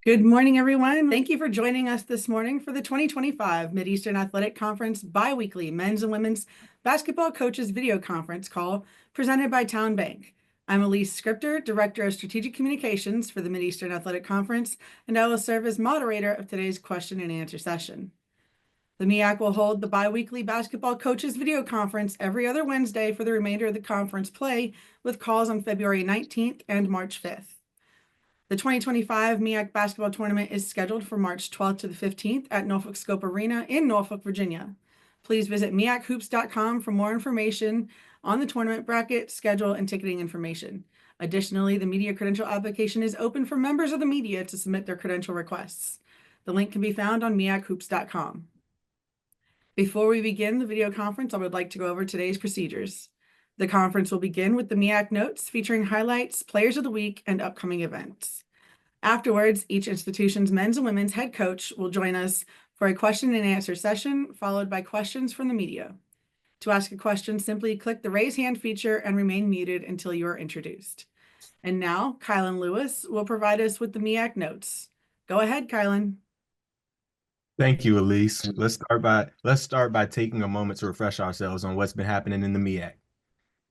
Good morning, everyone. Thank you for joining us this morning for the 2025 Mideastern Athletic Conference biweekly men's and women's basketball coaches video conference call presented by Town Bank. I'm Elise Scripter, Director of Strategic Communications for the Mideastern Athletic Conference, and I will serve as moderator of today's question and answer session. The MEAC will hold the biweekly basketball coaches video conference every other Wednesday for the remainder of the conference play, with calls on February 19th and March 5th. The 2025 MEAC basketball tournament is scheduled for March 12th to the 15th at Norfolk Scope Arena in Norfolk, Virginia. Please visit meachoops.com for more information on the tournament bracket, schedule, and ticketing information. Additionally, the media credential application is open for members of the media to submit their credential requests. The link can be found on meachoops.com. Before we begin the video conference, I would like to go over today's procedures. The conference will begin with the MEAC notes featuring highlights, players of the week, and upcoming events. Afterwards, each institution's men's and women's head coach will join us for a question and answer session, followed by questions from the media. To ask a question, simply click the raise hand feature and remain muted until you are introduced. And now, Kylan Lewis will provide us with the MEAC notes. Go ahead, Kylan. Thank you, Elise. Let's start by taking a moment to refresh ourselves on what's been happening in the MEAC.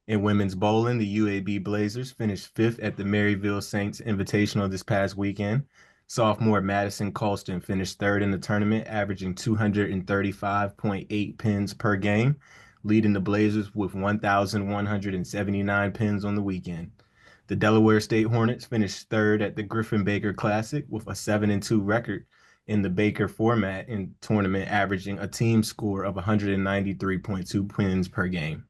In women's bowling, the UAB Blazers finished 5th at the Maryville Saints Invitational this past weekend. Sophomore Madison Colston finished 3rd in the tournament, averaging 235.8 pins per game, leading the Blazers with 1,179 pins on the weekend. The Delaware State Hornets finished 3rd at the Griffin Baker Classic with a 7-2 record in the Baker format in tournament, averaging a team score of 193.2 pins per game.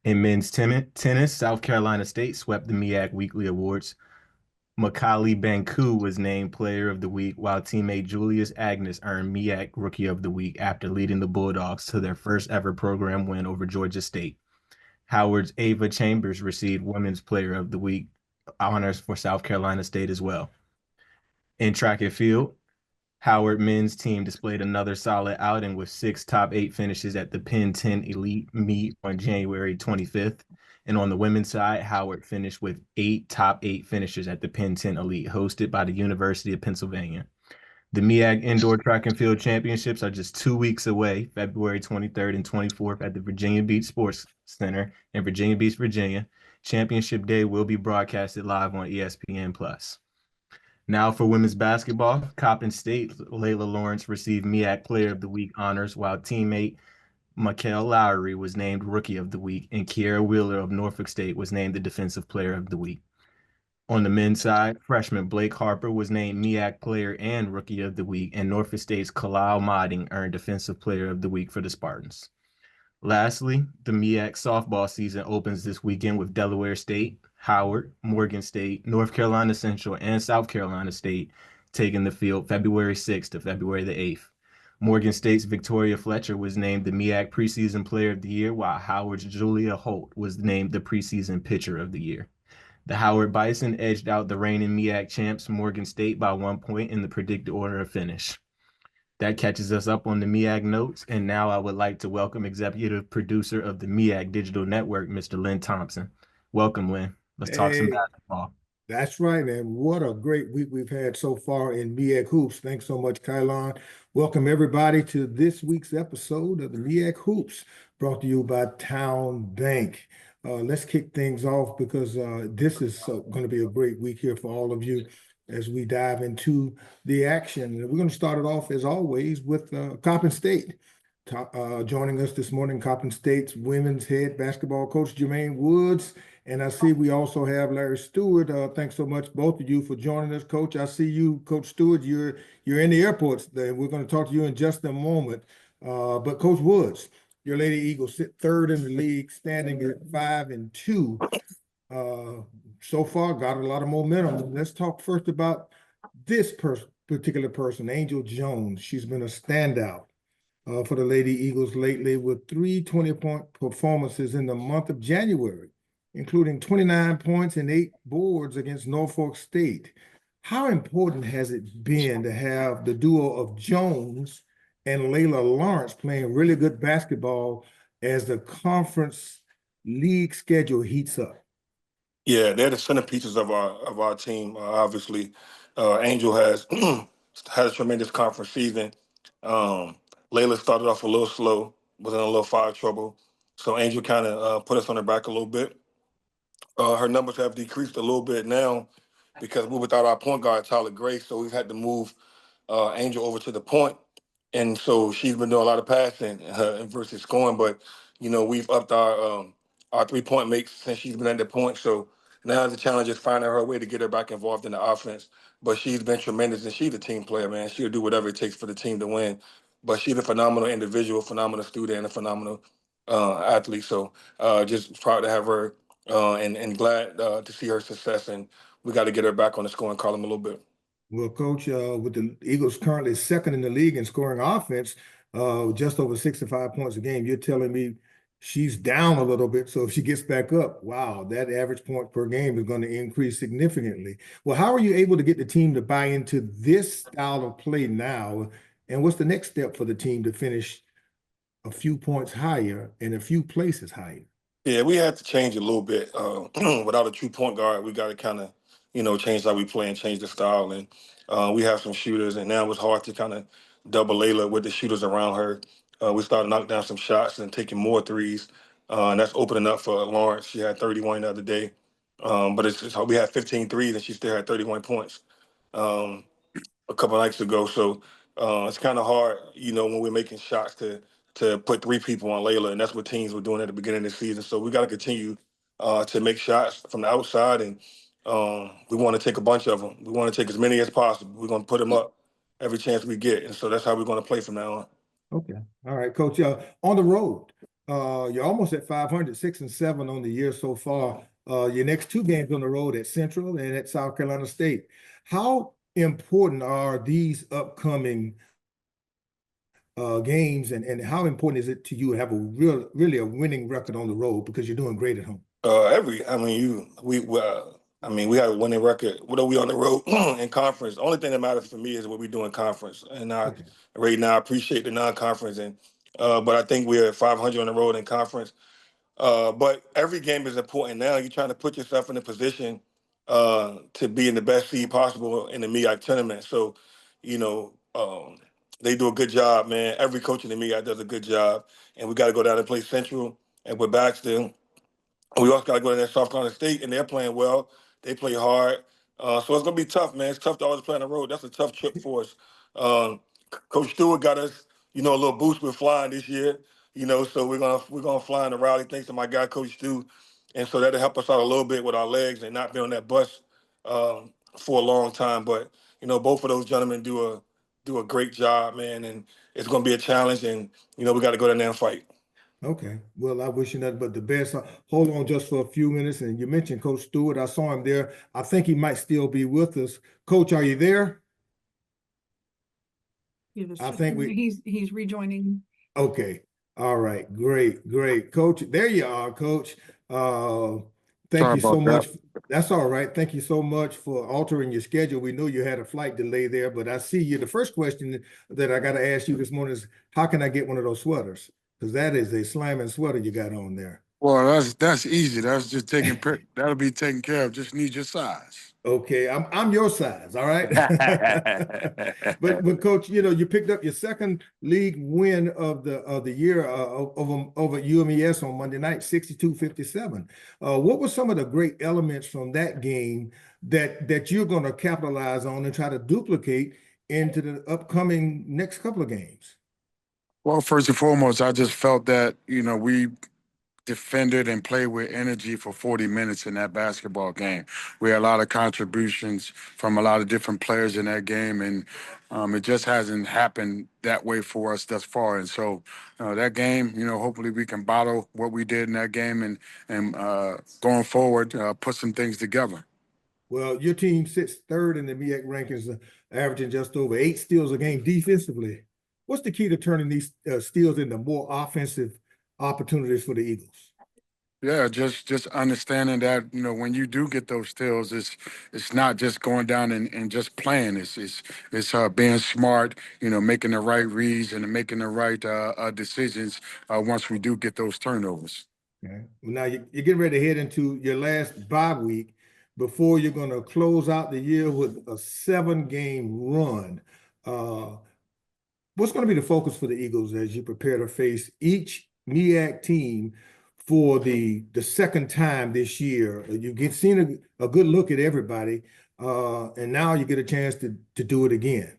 In men's tennis, South Carolina State swept the MEAC Weekly Awards. Macaulay Banku was named Player of the Week, while teammate Julius Agnes earned MEAC Rookie of the Week after leading the Bulldogs to their first ever program win over Georgia State. Howard's Ava Chambers received Women's Player of the Week honors for South Carolina State as well. In track and field, Howard men's team displayed another solid outing with 6 top 8 finishes at the Penn 10 Elite Meet on January 25th. And on the women's side, Howard finished with 8 top 8 finishes at the Penn 10 Elite, hosted by the University of Pennsylvania. The MEAC Indoor Track and Field Championships are just 2 weeks away, February 23rd and 24th at the Virginia Beach Sports Center in Virginia Beach, Virginia. Championship Day will be broadcasted live on ESPN+. Now for women's basketball, Coppin State Layla Lawrence received MEAC Player of the Week honors, while teammate Mikael Lowry was named Rookie of the Week, and Kiera Wheeler of Norfolk State was named the Defensive Player of the Week. On the men's side, freshman Blake Harper was named MEAC Player and Rookie of the Week, and Norfolk State's Kalal Modding earned Defensive Player of the Week for the Spartans. Lastly, the MEAC softball season opens this weekend with Delaware State, Howard, Morgan State, North Carolina Central, and South Carolina State taking the field February 6th to February the 8th. Morgan State's Victoria Fletcher was named the MEAC Preseason Player of the Year, while Howard's Julia Holt was named the Preseason Pitcher of the Year. The Howard Bison edged out the reigning MEAC champs Morgan State by 1 point in the predicted order of finish. That catches us up on the MEAC notes, and now I would like to welcome executive producer of the MEAC Digital Network, Mr. Lynn Thompson. Welcome, Lynn. Let's talk some basketball. That's right, and what a great week we've had so far in MEAC Hoops. Thanks so much, Kylan. Welcome everybody to this week's episode of the MEAC Hoops, brought to you by Town Bank. Let's kick things off because this is going to be a great week here for all of you as we dive into the action. We're going to start it off, as always, with Coppin State. Joining us this morning, Coppin State's women's head basketball coach, Jermaine Woods. And I see we also have Larry Stewart. Thanks so much, both of you, for joining us, Coach. I see you, Coach Stewart. You're in the airport today. We're going to talk to you in just a moment. But Coach Woods, your Lady Eagles sit 3rd in the league, standing at 5-2. So far, got a lot of momentum. Let's talk first about this particular person, Angel Jones. She's been a standout for the Lady Eagles lately with 3 20-point performances in the month of January, including 29 points and 8 boards against Norfolk State. How important has it been to have the duo of Jones and Layla Lawrence playing really good basketball as the conference league schedule heats up? Yeah, they're the centerpieces of our team. Obviously, Angel has had a tremendous conference season. Layla started off a little slow, was in a little foul trouble. So Angel kind of put us on her back a little bit. Her numbers have decreased a little bit now because we're without our point guard, Tyler Gray. So we've had to move Angel over to the point. And so she's been doing a lot of passing versus scoring. But, we've upped our 3-point makes since she's been at the point. So now the challenge is finding her way to get her back involved in the offense. But she's been tremendous, and she's a team player, man. She'll do whatever it takes for the team to win. But she's a phenomenal individual, phenomenal student, and a phenomenal athlete. So just proud to have her and glad to see her success. And we got to get her back on the scoring column a little bit. Well, Coach, with the Eagles currently second in the league in scoring offense, just over 65 points a game, you're telling me she's down a little bit. So if she gets back up, wow, that average point per game is going to increase significantly. Well, how are you able to get the team to buy into this style of play now? And what's the next step for the team to finish a few points higher and a few places higher? Yeah, we had to change a little bit. Without a true point guard, we got to kind of, change how we play and change the style. And we have some shooters, and now it's hard to kind of double Layla with the shooters around her. We started knocking down some shots and taking more threes, and that's opening up for Lawrence. She had 31 the other day, but we had 15 threes, and she still had 31 points. A couple nights ago. So it's kind of hard, when we're making shots to put 3 people on Layla, and that's what teams were doing at the beginning of the season. So we got to continue to make shots from the outside, and we want to take a bunch of them. We want to take as many as possible. We're going to put them up every chance we get, and so that's how we're going to play from now on. Okay. All right, Coach. On the road, you're almost at 500, 6-7 on the year so far. Your next 2 games on the road at Central and at South Carolina State. How important are these upcoming games, and how important is it to you to have really a winning record on the road because you're doing great at home? We have a winning record. What are we on the road in conference? The only thing that matters for me is what we do in conference. And Okay. right now I appreciate the non-conference, and but I think we're at 500 on the road in conference. But every game is important now. You're trying to put yourself in a position to be in the best seed possible in the MEAC tournament. So, they do a good job, man. Every coach in the MEAC does a good job. And we got to go down and play Central and with Baxter. We also got to go to that South Carolina State, and they're playing well. They play hard. So it's going to be tough, man. It's tough to always play on the road. That's a tough trip for us. Coach Stewart got us, a little boost with flying this year. So we're gonna fly in the rally thanks to my guy, Coach Stu. And so that'll help us out a little bit with our legs and not be on that bus for a long time. But, both of those gentlemen do a great job, man. And it's going to be a challenge. And, we got to go down there and fight. Okay. Well, I wish you nothing but the best. Hold on just for a few minutes. And you mentioned Coach Stewart. I saw him there. I think he might still be with us. Coach, are you there? I think he's rejoining. Okay. All right. Great. Coach, there you are, Coach. Thank you so much. That's all right. Thank you so much for altering your schedule. We know you had a flight delay there, but I see you. The first question that I got to ask you this morning is, how can I get one of those sweaters? Because that is a slamming sweater you got on there. Well, that's easy. That's just that'll be taken care of. Just need your size. Okay, I'm your size, all right. But Coach, you picked up your second league win of the year over UMES on Monday night, 62-57. What were some of the great elements from that game that you're going to capitalize on and try to duplicate into the upcoming next couple of games? Well, first and foremost, I just felt that we defended and played with energy for 40 minutes in that basketball game. We had a lot of contributions from a lot of different players in that game, and it just hasn't happened that way for us thus far. And so that game, hopefully we can bottle what we did in that game and going forward, put some things together. Well, your team sits third in the MEAC rankings, averaging just over 8 steals a game defensively. What's the key to turning these steals into more offensive opportunities for the Eagles? Yeah, just understanding that when you do get those steals, it's not just going down and just playing. It's being smart, making the right reads and making the right decisions once we do get those turnovers. Okay. Well, now you're getting ready to head into your last bye week, before you're going to close out the year with a 7-game run. What's going to be the focus for the Eagles as you prepare to face each MEAC team for the second time this year? You've seen a good look at everybody, and now you get a chance to do it again.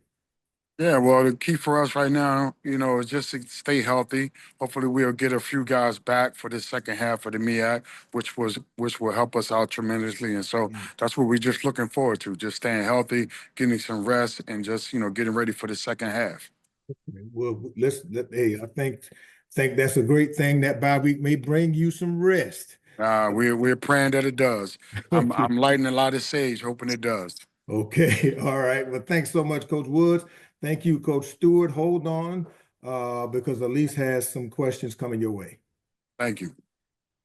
Yeah, well, the key for us right now, is just to stay healthy. Hopefully, we'll get a few guys back for the second half of the MEAC, which will help us out tremendously. And so that's what we're just looking forward to: just staying healthy, getting some rest, and just getting ready for the second half. Well, hey, I think that's a great thing. That bye week may bring you some rest. We're praying that it does. Okay. I'm lighting a lot of sage, hoping it does. Okay. All right. Well, thanks so much, Coach Woods. Thank you, Coach Stewart. Hold on, because Elise has some questions coming your way. Thank you.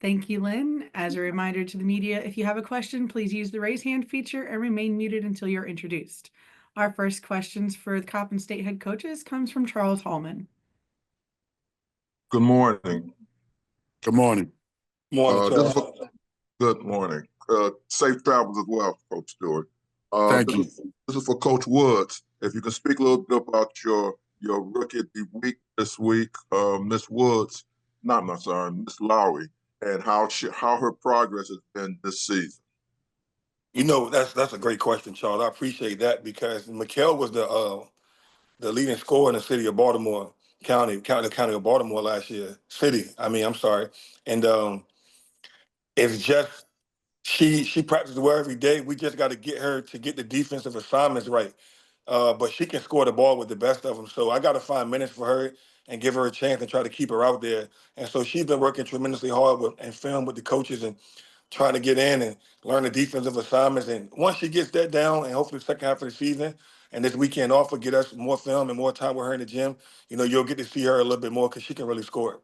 Thank you, Lynn. As a reminder to the media, if you have a question, please use the raise hand feature and remain muted until you're introduced. Our first questions for the Coppin State head coaches comes from Charles Hallman. Good morning. Good morning. Morning, This is Charles. good morning. Safe travels as well, Coach Stewart. Thank you. This is for Coach Woods. If you can speak a little bit about your rookie of the week this week, Miss Woods, Miss Lowry, and how her progress has been this season. That's a great question, Charles. I appreciate that because Mikhail was the leading scorer in the city of Baltimore County of Baltimore last year. I'm sorry. And it's just she practices well every day. We just got to get her to get the defensive assignments right. But she can score the ball with the best of them. So I got to find minutes for her and give her a chance and try to keep her out there. And so she's been working tremendously hard and film with the coaches and trying to get in and learn the defensive assignments. And once she gets that down, and hopefully the second half of the season and this weekend off will get us more film and more time with her in the gym, you'll get to see her a little bit more because she can really score.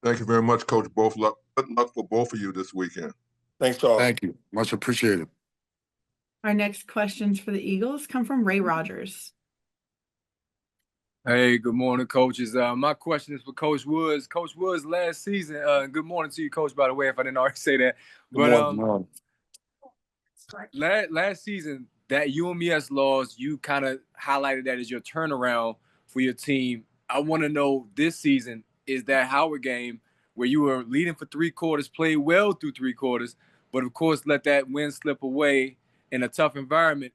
Thank you very much, Coach. Good luck for both of you this weekend. Thanks, Charles. Thank you. Much appreciated. Our next questions for the Eagles come from Ray Rogers. Hey, good morning, coaches. My question is for Coach Woods. Coach Woods, last season, good morning to you, Coach, by the way, if I didn't already say that. Good morning. Last season, that UMES loss, you kind of highlighted that as your turnaround for your team. I want to know this season, is that Howard game where you were leading for 3 quarters, played well through 3 quarters, but of course let that win slip away in a tough environment.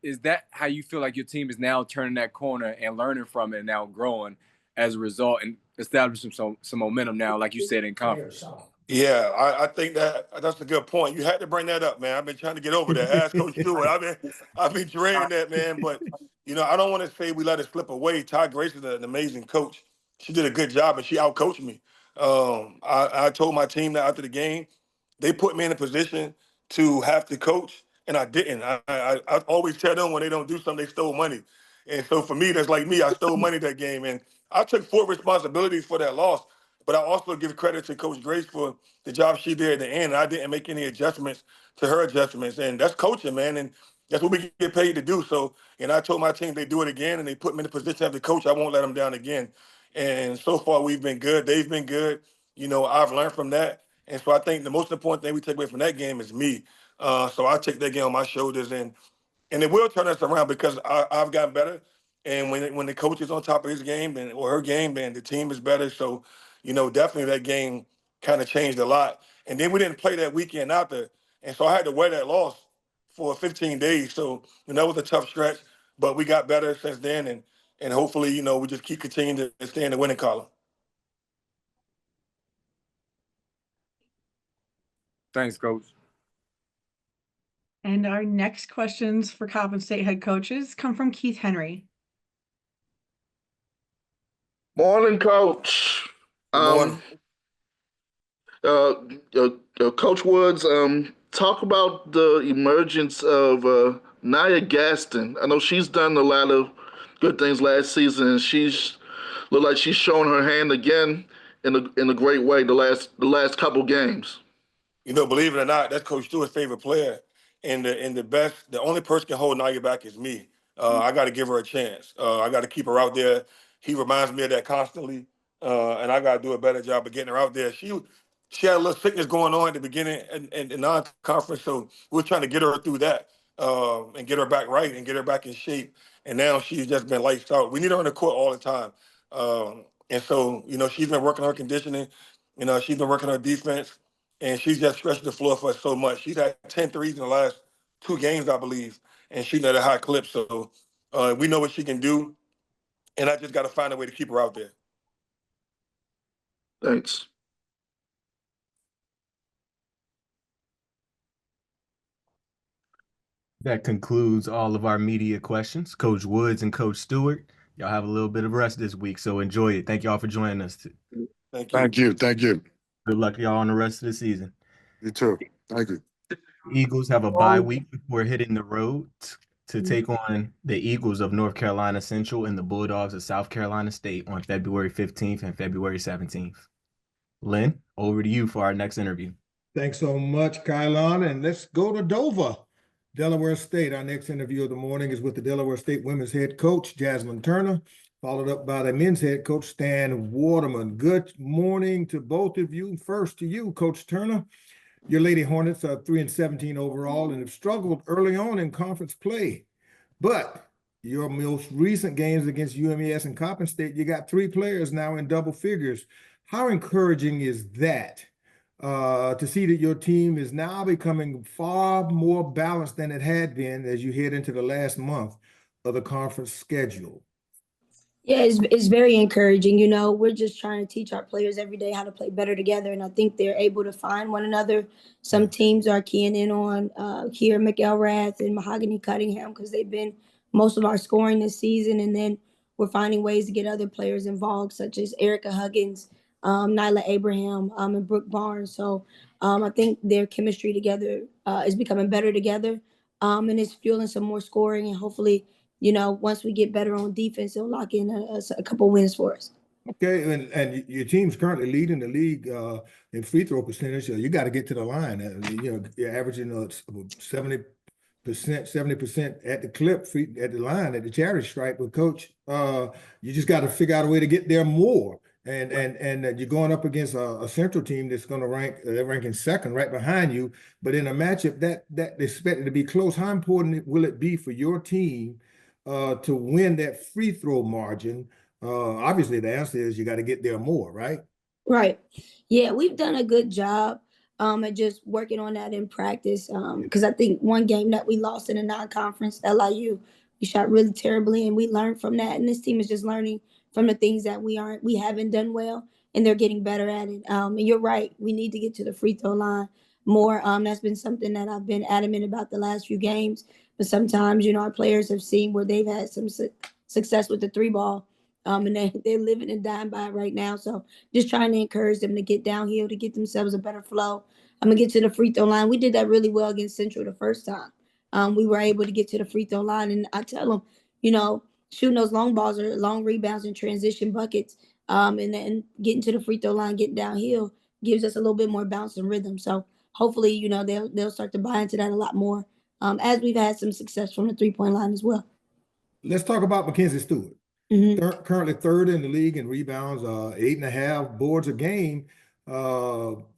Is that how you feel like your team is now turning that corner and learning from it and now growing as a result and establishing some momentum now, like you said, in conference? Yeah, I think that's a good point. You had to bring that up, man. I've been trying to get over that. Ask Coach Stewart. I've been dreading that, man. But I don't want to say we let it slip away. Ty Grace is an amazing coach. She did a good job, and she outcoached me. I told my team that after the game, they put me in a position to have to coach, and I didn't. I always tell them when they don't do something, they stole money. And so for me, that's like me. I stole money that game, and I took full responsibility for that loss. But I also give credit to Coach Grace for the job she did at the end. I didn't make any adjustments to her adjustments. And that's coaching, man. And that's what we get paid to do. So, and I told my team they do it again and they put me in the position of the coach. I won't let them down again. And so far we've been good. They've been good. I've learned from that. And so I think the most important thing we take away from that game is me. So I take that game on my shoulders and it will turn us around because I've gotten better. And when the coach is on top of his game or her game, then the team is better. So, definitely that game kind of changed a lot. And then we didn't play that weekend out there. And so I had to wear that loss for 15 days. So, that was a tough stretch, but we got better since then. And hopefully, we just keep continuing to stay in the winning column. Thanks, Coach. And our next questions for Coppin State head coaches come from Keith Henry. Morning, Coach. Good morning. Coach Woods, talk about the emergence of Nia Gaston. I know she's done a lot of good things last season, and she's looked like she's shown her hand again in a great way the last couple games. Believe it or not, that's Coach Stewart's favorite player. And the only person can hold Nia back is me. I got to give her a chance. I got to keep her out there. He reminds me of that constantly, and I got to do a better job of getting her out there. she had a little sickness going on at the beginning and non-conference, so we're trying to get her through that and get her back right and get her back in shape. And now she's just been lights out. We need her on the court all the time. And so, she's been working her conditioning. She's been working her defense, and she's just stretched the floor for us so much. She's had 10 threes in the last 2 games, I believe, and she's at a high clip. So we know what she can do, and I just got to find a way to keep her out there. Thanks. That concludes all of our media questions. Coach Woods and Coach Stewart, y'all have a little bit of rest this week, so enjoy it. Thank y'all for joining us. Thank you. Thank you. Thank you. Good luck to y'all on the rest of the season. You too. Thank you. Eagles have a bye week before hitting the road to take on the Eagles of North Carolina Central and the Bulldogs of South Carolina State on February 15th and February 17th. Lynn, over to you for our next interview. Thanks so much, Kylon. And let's go to Dover, Delaware State. Our next interview of the morning is with the Delaware State women's head coach, Jasmine Turner, followed up by the men's head coach, Stan Waterman. Good morning to both of you. First to you, Coach Turner. Your Lady Hornets are 3-17 overall and have struggled early on in conference play. But your most recent games against UMES and Coppin State, you got 3 players now in double figures. How encouraging is that to see that your team is now becoming far more balanced than it had been as you head into the last month of the conference schedule? Yeah, it's very encouraging. We're just trying to teach our players every day how to play better together, and I think they're able to find one another. Some teams are keying in on Kiera McElrath and Mahogany Cunningham because they've been most of our scoring this season, and then we're finding ways to get other players involved, such as Erica Huggins, Nyla Abraham, and Brooke Barnes. So I think their chemistry together is becoming better together, and it's fueling some more scoring, and hopefully once we get better on defense, it'll lock in a couple wins for us. Okay, and your team's currently leading the league in free throw percentage. So you got to get to the line. You're averaging 70%, 70% at the clip, at the line, at the charity stripe. But Coach, you just got to figure out a way to get there more. And you're going up against a Central team that's going to ranking second, right behind you. But in a matchup that expected to be close, how important will it be for your team to win that free throw margin? Obviously, the answer is you got to get there more, right? Right. Yeah, we've done a good job at just working on that in practice. Because I think one game that we lost in a non-conference, LIU, we shot really terribly, and we learned from that. And this team is just learning from the things that we haven't done well, and they're getting better at it. And you're right, we need to get to the free throw line more. That's been something that I've been adamant about the last few games. But sometimes, our players have seen where they've had some success with the 3-ball. And they're living and dying by it right now. So just trying to encourage them to get downhill, to get themselves a better flow. I'm going to get to the free throw line. We did that really well against Central the first time. We were able to get to the free throw line. And I tell them, shooting those long balls or long rebounds and transition buckets, and then getting to the free throw line, getting downhill gives us a little bit more bounce and rhythm. So hopefully, they'll start to buy into that a lot more as we've had some success from the 3-point line as well. Let's talk about Mackenzie Stewart. Mm-hmm. Currently third in the league in rebounds, 8.5 boards a game.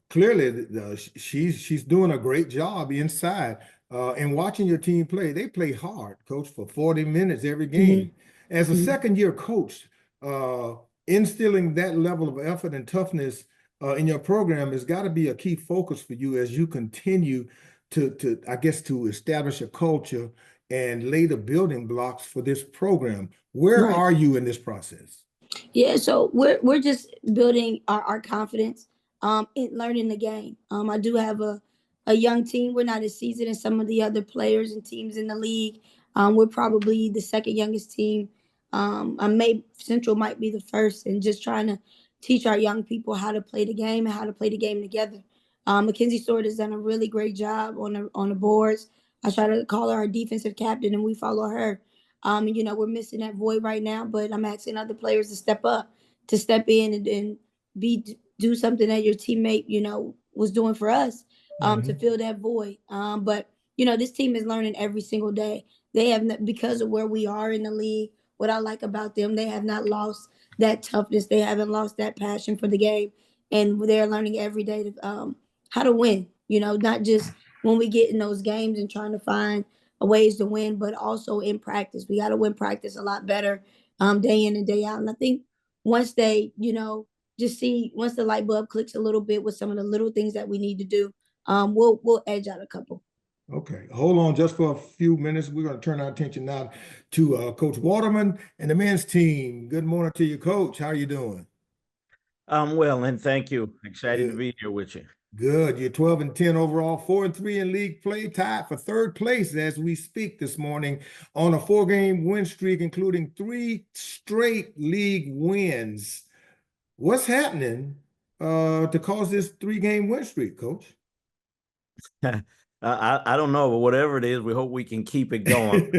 Clearly, she's doing a great job inside. And watching your team play, they play hard, Coach, for 40 minutes every game. Mm-hmm. As a second-year coach, instilling that level of effort and toughness in your program has got to be a key focus for you as you continue to establish a culture and lay the building blocks for this program. Where are you in this process? Yeah, so we're just building our confidence in learning the game. I do have a young team. We're not as seasoned as some of the other players and teams in the league. We're probably the second youngest team. Central might be the first, and just trying to teach our young people how to play the game and how to play the game together. Mackenzie Stewart has done a really great job on the boards. I try to call her our defensive captain, and we follow her. And, we're missing that void right now, but I'm asking other players to step up, to step in and do something that your teammate, was doing for us to fill that void. But, this team is learning every single day. They have, because of where we are in the league, what I like about them, they have not lost that toughness. They haven't lost that passion for the game. and they're learning every day to how to win. Not just when we get in those games and trying to find ways to win, but also in practice. We got to win practice a lot better day in and day out. And I think once they, just see once the light bulb clicks a little bit with some of the little things that we need to do, we'll edge out a couple. Okay, hold on just for a few minutes. We're going to turn our attention now to Coach Waterman and the men's team. Good morning to you, Coach. How are you doing? I'm well, and thank you. Excited to Good. be here with you. Good. You're 12-10 overall, 4-3 in league play, tied for third place as we speak this morning on a 4-game win streak, including 3 straight league wins. What's happening to cause this 3-game win streak, Coach? I don't know, but whatever it is, we hope we can keep it going.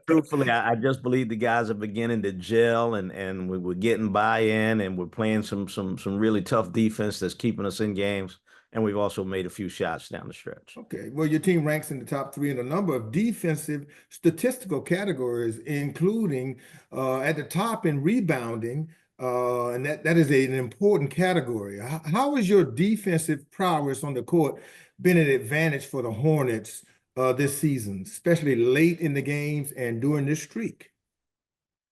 Truthfully, I just believe the guys are beginning to gel, and we're getting buy-in, and we're playing some really tough defense that's keeping us in games, and we've also made a few shots down the stretch. Okay, well, your team ranks in the top 3 in a number of defensive statistical categories, including at the top in rebounding, and that is an important category. How has your defensive prowess on the court been an advantage for the Hornets this season, especially late in the games and during this streak?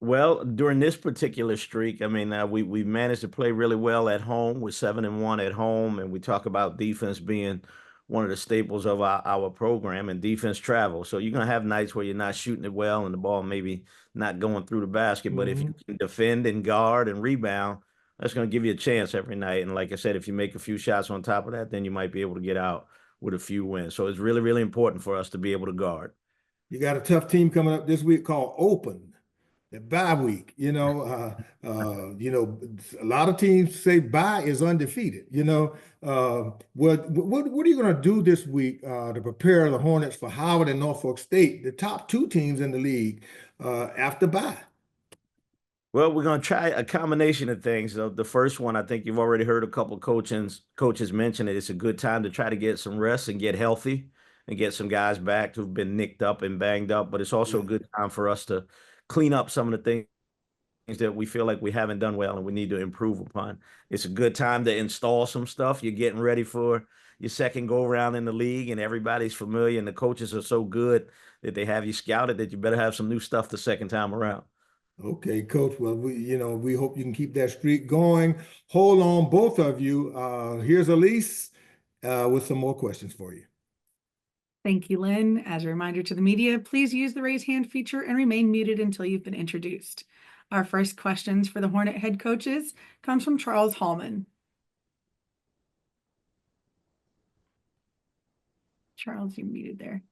Well, during this particular streak, I mean, we managed to play really well at home. We're 7-1 at home, and we talk about defense being one of the staples of our program, and defense travel. So you're gonna have nights where you're not shooting it well and the ball maybe not going through the basket. But if you can defend and guard and rebound, that's gonna give you a chance every night. And like I said, if you make a few shots on top of that, then you might be able to get out with a few wins. So it's really, really important for us to be able to guard. You got a tough team coming up this week called Open. The bye week, a lot of teams say bye is undefeated. What are you going to do this week to prepare the Hornets for Howard and Norfolk State, the top 2 teams in the league, after bye? Well, we're going to try a combination of things. The first one, I think you've already heard a couple of coaches mention it. It's a good time to try to get some rest and get healthy and get some guys back who've been nicked up and banged up. But it's also a good time for us to clean up some of the things that we feel like we haven't done well and we need to improve upon. It's a good time to install some stuff. You're getting ready for your second go around in the league, and everybody's familiar, and the coaches are so good that they have you scouted that you better have some new stuff the second time around. Okay, Coach. Well, we hope you can keep that streak going. Hold on, both of you. Here's Elise with some more questions for you. Thank you, Lynn. As a reminder to the media, please use the raise hand feature and remain muted until you've been introduced. Our first questions for the Hornet head coaches comes from Charles Hallman. Charles, you're muted there.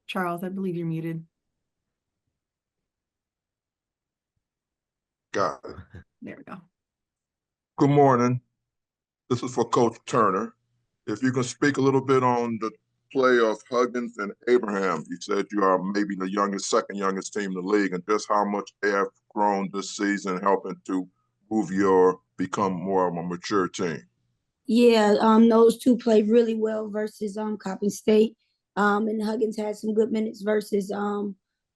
Charles, I believe you're muted. Got it. There we go. Good morning. This is for Coach Turner. If you can speak a little bit on the play of Huggins and Abraham. You said you are maybe the second youngest team in the league, and just how much they have grown this season, helping to become more of a mature team. Yeah, those 2 played really well versus Coppin State. And Huggins had some good minutes versus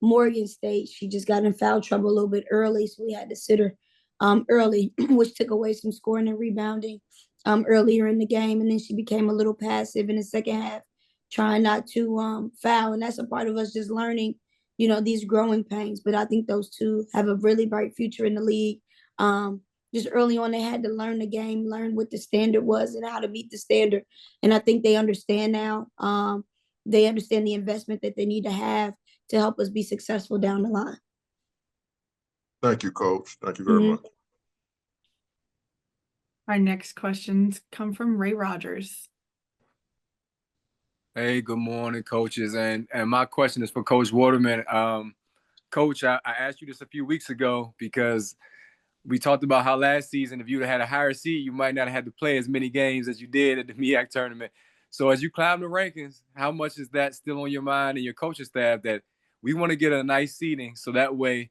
Morgan State. She just got in foul trouble a little bit early, so we had to sit her early, which took away some scoring and rebounding earlier in the game. And then she became a little passive in the second half, trying not to foul. And that's a part of us just learning, these growing pains. But I think those 2 have a really bright future in the league. Just early on, they had to learn the game, learn what the standard was and how to meet the standard. And I think they understand now. They understand the investment that they need to have to help us be successful down the line. Thank you, Coach. Thank you very much. Our next questions come from Ray Rogers. Hey, good morning, coaches. And my question is for Coach Waterman. Coach, I asked you this a few weeks ago because we talked about how last season, if you'd have had a higher seed, you might not have had to play as many games as you did at the MEAC tournament. So as you climb the rankings, how much is that still on your mind and your coaching staff that we want to get a nice seeding so that way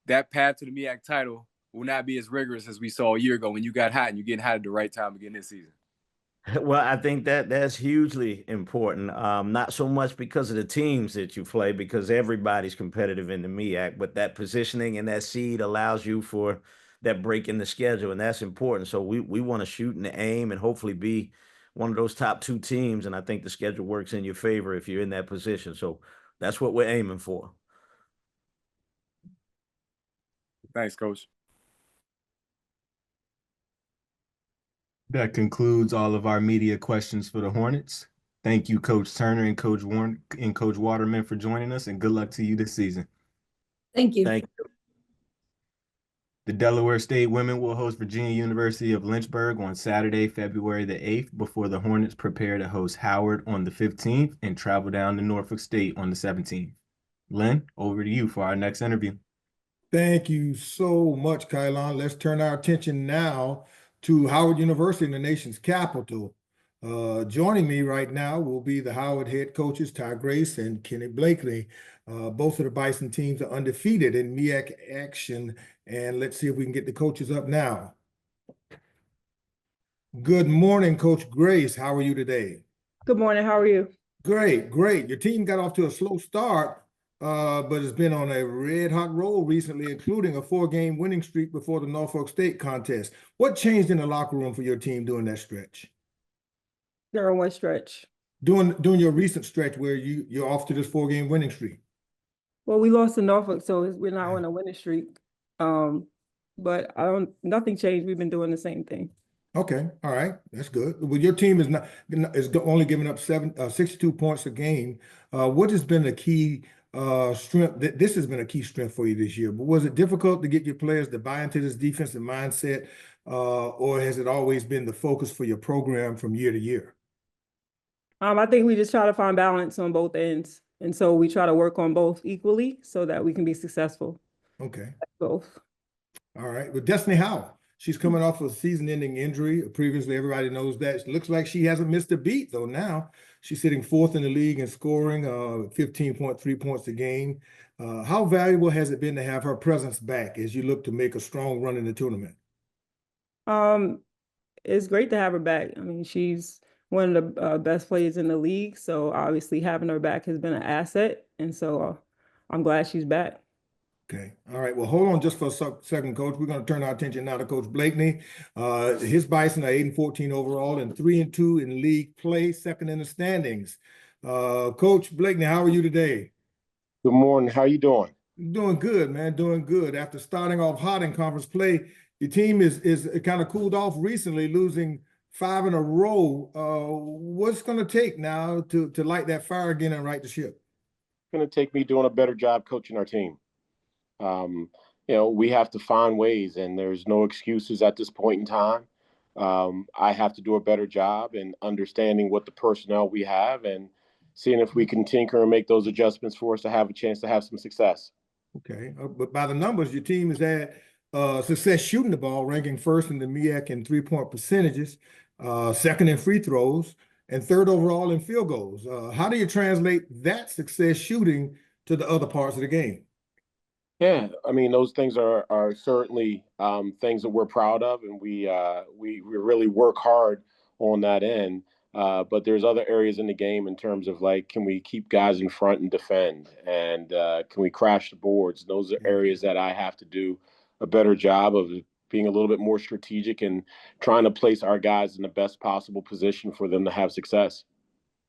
that path to the MEAC title will not be as rigorous as we saw a year ago when you got hot and you're getting hot at the right time again this season? Well, I think that that's hugely important. Not so much because of the teams that you play, because everybody's competitive in the MEAC, but that positioning and that seed allows you for that break in the schedule, and that's important. So we want to shoot and aim and hopefully be one of those top two teams. And I think the schedule works in your favor if you're in that position. So that's what we're aiming for. Thanks, Coach. That concludes all of our media questions for the Hornets. Thank you, Coach Turner and Coach Warren and Coach Waterman, for joining us, and good luck to you this season. Thank you. Thank you. The Delaware State women will host Virginia University of Lynchburg on Saturday, February the 8th, before the Hornets prepare to host Howard on the 15th and travel down to Norfolk State on the 17th. Lynn, over to you for our next interview. Thank you so much, Kylon. Let's turn our attention now to Howard University in the nation's capital. Joining me right now will be the Howard head coaches, Ty Grace and Kenny Blakely. Both of the Bison teams are undefeated in MEAC action, and let's see if we can get the coaches up now. Good morning, Coach Grace. How are you today? Good morning. How are you? Great, great. Your team got off to a slow start, but it's been on a red-hot roll recently, including a 4-game winning streak before the Norfolk State contest. What changed in the locker room for your team during that stretch? During what stretch? During your recent stretch where you're off to this 4-game winning streak. Well, we lost to Norfolk, so we're not on a winning streak. But nothing changed. We've been doing the same thing. Okay, all right, that's good. Well, your team is only giving up 62 points a game. What has been the key strength? This has been a key strength for you this year. But was it difficult to get your players to buy into this defensive mindset, or has it always been the focus for your program from year to year? I think we just try to find balance on both ends, and so we try to work on both equally so that we can be successful. Okay. At both. All right. Well, Destiny Howell. She's coming off a season-ending injury. Previously, everybody knows that. It looks like she hasn't missed a beat, though, now. She's sitting 4th in the league in scoring, 15.3 points a game. How valuable has it been to have her presence back as you look to make a strong run in the tournament? It's great to have her back. I mean, she's one of the best players in the league, so obviously having her back has been an asset, and so I'm glad she's back. Okay. All right. Well, hold on just for a second, Coach. We're going to turn our attention now to Coach Blakeney. His Bison are 8-14 overall and 3-2 in league play, second in the standings. Coach Blakeney, how are you today? Good morning. How you doing? Doing good, man. Doing good. After starting off hot in conference play, your team is kind of cooled off recently, losing 5 in a row. What's going to take now to light that fire again and right the ship? It's going to take me doing a better job coaching our team. We have to find ways, and there's no excuses at this point in time. I have to do a better job in understanding what the personnel we have and seeing if we can tinker and make those adjustments for us to have a chance to have some success. Okay. But by the numbers, your team has had success shooting the ball, ranking 1st in the MEAC in 3-point percentages, 2nd in free throws, and 3rd overall in field goals. How do you translate that success shooting to the other parts of the game? Yeah, I mean, those things are certainly things that we're proud of, and we really work hard on that end. But there's other areas in the game in terms of like, can we keep guys in front and defend, and can we crash the boards? Those are areas that I have to do a better job of being a little bit more strategic and trying to place our guys in the best possible position for them to have success.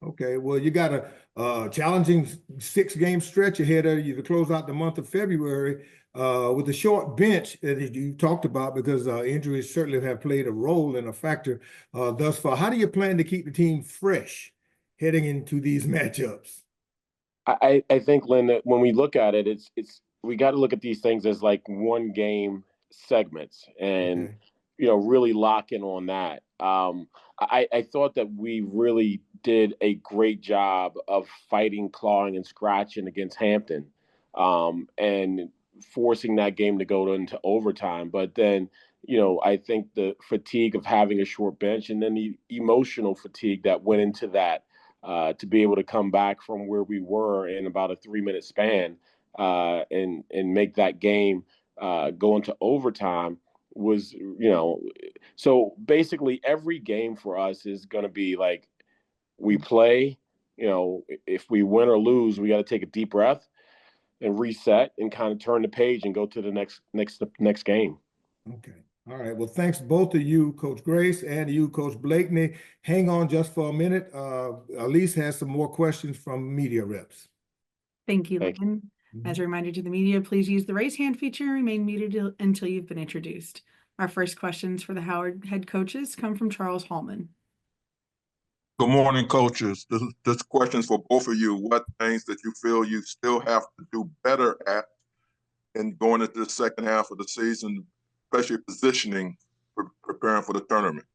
Okay, well, you got a challenging 6-game stretch ahead of you to close out the month of February with a short bench that you talked about, because injuries certainly have played a role and a factor thus far. How do you plan to keep the team fresh heading into these matchups? I think, Lynn, that when we look at it, it's we got to look at these things as like one game segments and really lock in on that. I thought that we really did a great job of fighting, clawing, and scratching against Hampton, and forcing that game to go into overtime. But then, I think the fatigue of having a short bench and then the emotional fatigue that went into that, to be able to come back from where we were in about a 3-minute span, and make that game go into overtime was, so basically every game for us is going to be like we play, if we win or lose, we got to take a deep breath and reset and kind of turn the page and go to the next game. Okay. All right. Well, thanks both of you, Coach Grace, and you, Coach Blakeney. Hang on just for a minute. Elise has some more questions from media reps. Thank you, Thank Lynn. As a reminder to the media, please use the raise hand feature and remain muted until you've been introduced. Our first questions for the Howard head coaches come from Charles Hallman. Good morning, coaches. This question is for both of you. What things that you feel you still have to do better at in going into the second half of the season, especially positioning for preparing for the tournament?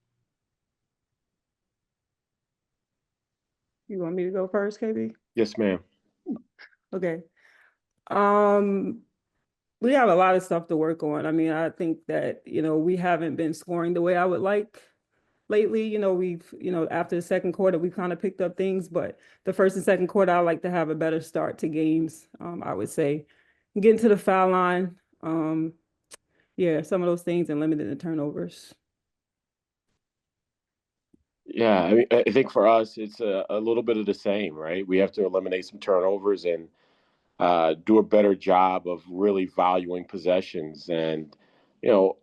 You want me to go first, KB? Yes, ma'am. Okay. We have a lot of stuff to work on. I mean, I think that, we haven't been scoring the way I would like lately. We've, after the second quarter, we've kind of picked up things, but the first and second quarter, I like to have a better start to games, I would say. Getting to the foul line, yeah, some of those things, and limiting the turnovers. Yeah, I mean, I think for us, it's a little bit of the same, right? We have to eliminate some turnovers and do a better job of really valuing possessions. And,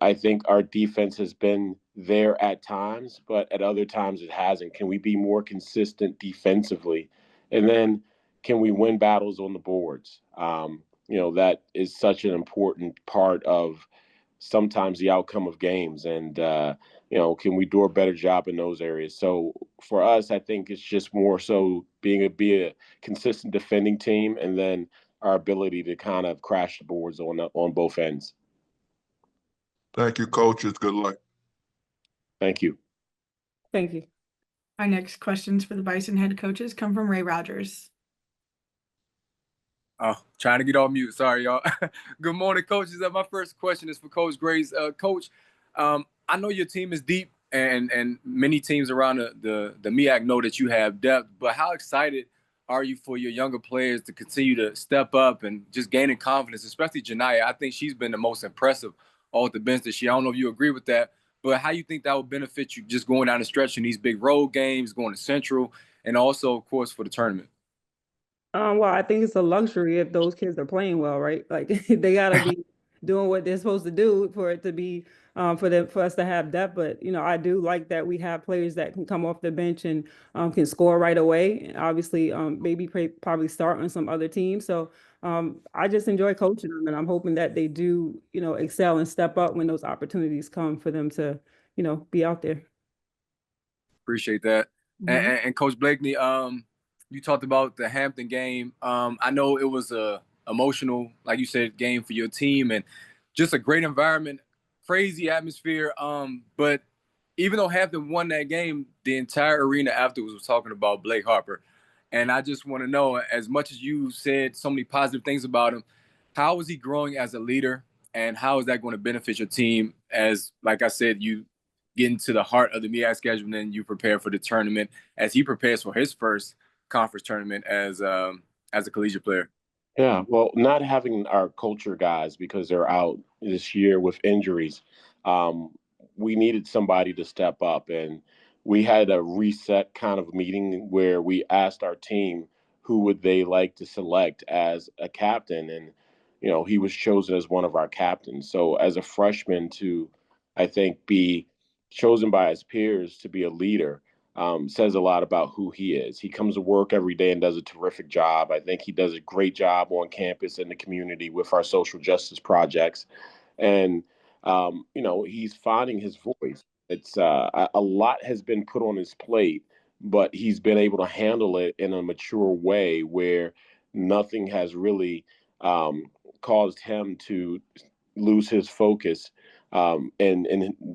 I think our defense has been there at times, but at other times it hasn't. Can we be more consistent defensively? And then can we win battles on the boards? That is such an important part of sometimes the outcome of games. And, can we do a better job in those areas? So for us, I think it's just more so be a consistent defending team, and then our ability to kind of crash the boards on both ends. Thank you, coaches. Good luck. Thank you. Thank you. Our next questions for the Bison head coaches come from Ray Rogers. Oh, trying to get on mute. Sorry, y'all. Good morning, coaches. My first question is for Coach Grace. Coach, I know your team is deep, and many teams around the MEAC know that you have depth, but how excited are you for your younger players to continue to step up and just gaining confidence, especially Janiyah? I think she's been the most impressive off the bench this year. I don't know if you agree with that, but how you think that will benefit you just going down the stretch in these big road games, going to Central, and also, of course, for the tournament? Well, I think it's a luxury if those kids are playing well, right? Like they gotta be doing what they're supposed to do for it to be for us to have depth. But I do like that we have players that can come off the bench and can score right away. And obviously, maybe probably start on some other teams. So I just enjoy coaching them, and I'm hoping that they do excel and step up when those opportunities come for them to be out there. Appreciate that. And Coach Blakeney, you talked about the Hampton game. I know it was a emotional, like you said, game for your team, and just a great environment, crazy atmosphere. But even though Hampton won that game, the entire arena afterwards was talking about Blake Harper. And I just want to know, as much as you said so many positive things about him, how is he growing as a leader, and how is that going to benefit your team as, like I said, you get into the heart of the MEAC schedule and then you prepare for the tournament as he prepares for his first conference tournament as a collegiate player? Yeah, well, not having our culture guys because they're out this year with injuries, we needed somebody to step up, and we had a reset kind of meeting where we asked our team who would they like to select as a captain, and he was chosen as one of our captains. So as a freshman to, I think, be chosen by his peers to be a leader says a lot about who he is. He comes to work every day and does a terrific job. I think he does a great job on campus in the community with our social justice projects. And, he's finding his voice. It's a lot has been put on his plate, but he's been able to handle it in a mature way where nothing has really caused him to lose his focus and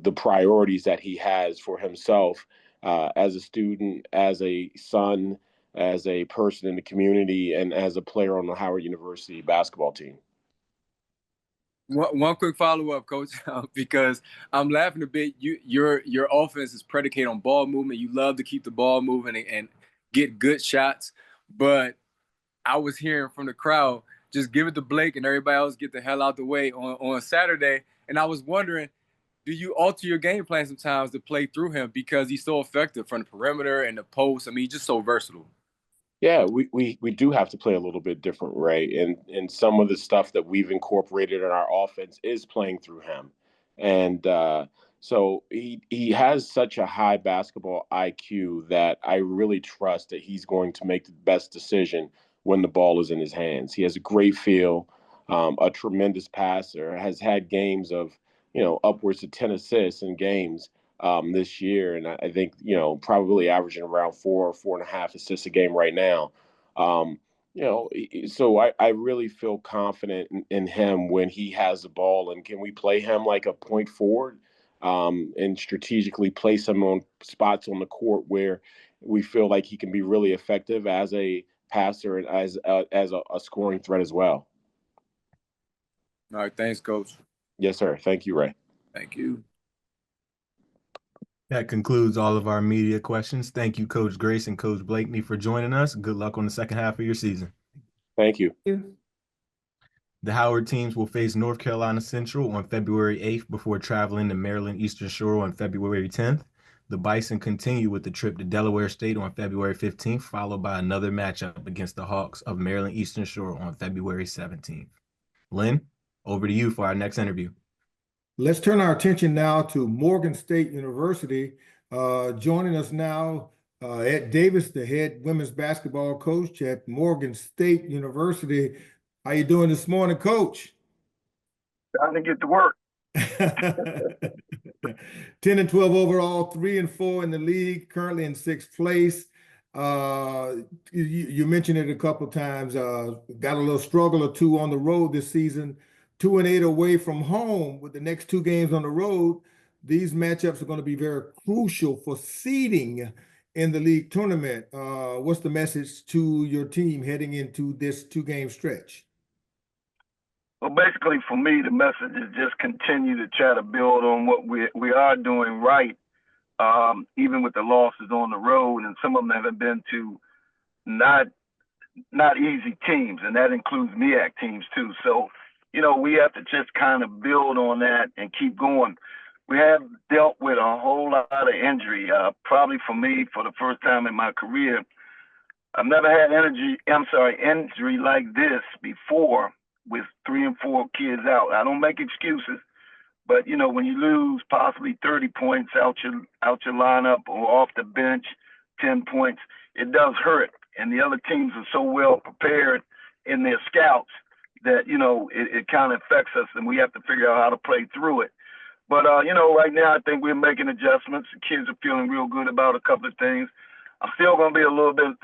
the priorities that he has for himself as a student, as a son, as a person in the community, and as a player on the Howard University basketball team. One quick follow-up, Coach, because I'm laughing a bit. Your offense is predicated on ball movement. You love to keep the ball moving and get good shots. But I was hearing from the crowd, just give it to Blake and everybody else get the hell out the way on Saturday. And I was wondering, do you alter your game plan sometimes to play through him because he's so effective from the perimeter and the post? I mean, he's just so versatile. Yeah, we do have to play a little bit different, Ray. And some of the stuff that we've incorporated in our offense is playing through him. And so he has such a high basketball IQ that I really trust that he's going to make the best decision when the ball is in his hands. He has a great feel, a tremendous passer, has had games of, upwards of 10 assists in games this year. And I think, probably averaging around 4.5 assists a game right now. So I really feel confident in him when he has the ball. And can we play him like a point forward and strategically place him on spots on the court where we feel like he can be really effective as a passer and as a scoring threat as well. All right. Thanks, Coach. Yes, sir. Thank you, Ray. Thank you. That concludes all of our media questions. Thank you, Coach Grace and Coach Blakeney, for joining us. Good luck on the second half of your season. Thank you. The Howard teams will face North Carolina Central on February 8th before traveling to Maryland Eastern Shore on February 10th. The Bison continue with the trip to Delaware State on February 15th, followed by another matchup against the Hawks of Maryland Eastern Shore on February 17th. Lynn, over to you for our next interview. Let's turn our attention now to Morgan State University. Joining us now, Ed Davis, the head women's basketball coach at Morgan State University. How you doing this morning, Coach? Trying to get to work. 10-12 overall, 3-4 in the league, currently in 6th place. You mentioned it a couple of times. Got a little struggle or two on the road this season. 2-8 away from home with the next 2 games on the road. These matchups are going to be very crucial for seeding in the league tournament. What's the message to your team heading into this 2-game stretch? Well, basically for me, the message is just continue to try to build on what we are doing right, even with the losses on the road, and some of them haven't been to not easy teams, and that includes MEAC teams too. So, we have to just kind of build on that and keep going. We have dealt with a whole lot of injury. Probably for me, for the first time in my career, I've never had injury like this before with 3 and 4 kids out. I don't make excuses, but when you lose possibly 30 points out your lineup or off the bench, 10 points, it does hurt. And the other teams are so well prepared in their scouts that, it kind of affects us, and we have to figure out how to play through it. But, right now I think we're making adjustments. The kids are feeling real good about a couple of things. I'm still going to be a little bit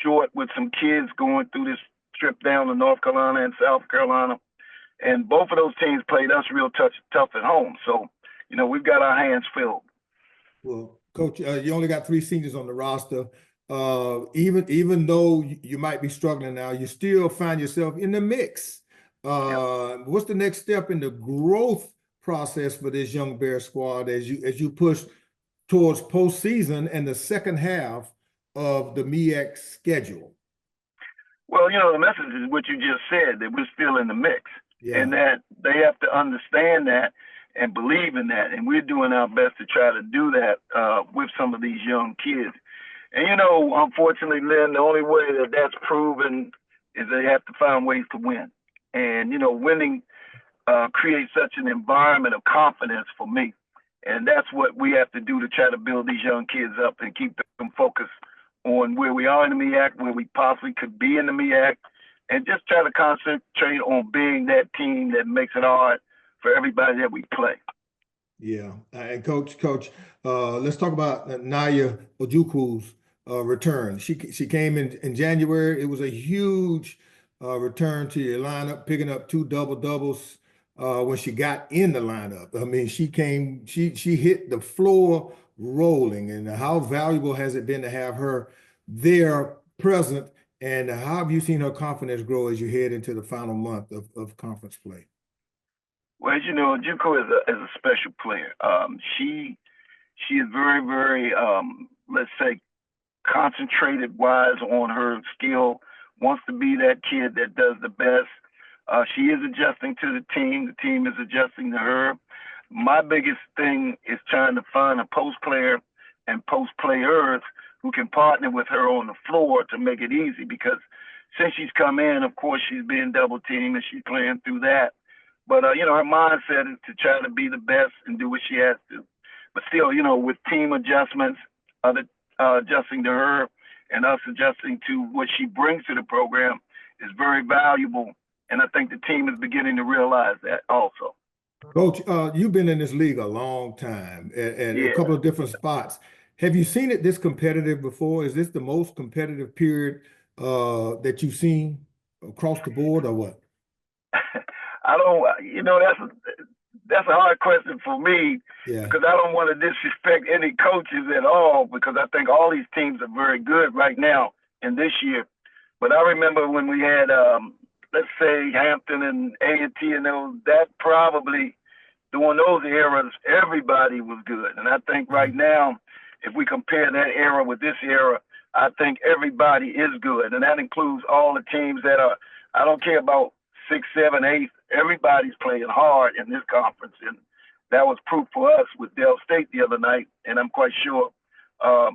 short with some kids going through this trip down to North Carolina and South Carolina. And both of those teams played us real tough at home. So, we've got our hands filled. Well, Coach, you only got 3 seniors on the roster. Even though you might be struggling now, you still find yourself in the mix. What's the next step in the growth process for this young Bear squad as you push towards postseason and the second half of the MEAC schedule? Well, the message is what you just said, that we're still in the mix, and that they have to understand that and believe in that. And we're doing our best to try to do that with some of these young kids. And, unfortunately, Lynn, the only way that that's proven is they have to find ways to win. And, winning creates such an environment of confidence for me. And that's what we have to do to try to build these young kids up and keep them focused on where we are in the MEAC, where we possibly could be in the MEAC, and just try to concentrate on being that team that makes it hard for everybody that we play. Yeah, and Coach, let's talk about Naya Ojukwu's return. She came in January. It was a huge return to your lineup, picking up 2 double-doubles when she got in the lineup. I mean, she hit the floor rolling. And how valuable has it been to have her there present? And how have you seen her confidence grow as you head into the final month of conference play? Well, as you know, Ojukwu is a special player. She is very, very, let's say, concentrated wise on her skill, wants to be that kid that does the best. She is adjusting to the team. The team is adjusting to her. my biggest thing is trying to find a post player and post players who can partner with her on the floor to make it easy. Because since she's come in, of course, she's being double teamed and she's playing through that. But her mindset is to try to be the best and do what she has to. But still, with team adjustments, other adjusting to her, and us adjusting to what she brings to the program is very valuable. And I think the team is beginning to realize that also. Coach, you've been in this league a long time and a couple of different spots. Have you seen it this competitive before? Is this the most competitive period that you've seen across the board, or what? I don't, that's a hard question for me because I don't want to disrespect any coaches at all, because I think all these teams are very good right now in this year. But I remember when we had, let's say, Hampton and A&T and those, that probably during those eras, everybody was good. And I think right now, if we compare that era with this era, I think everybody is good. And that includes all the teams that are, I don't care about 6, 7, 8. Everybody's playing hard in this conference. And that was proof for us with Dell State the other night. And I'm quite sure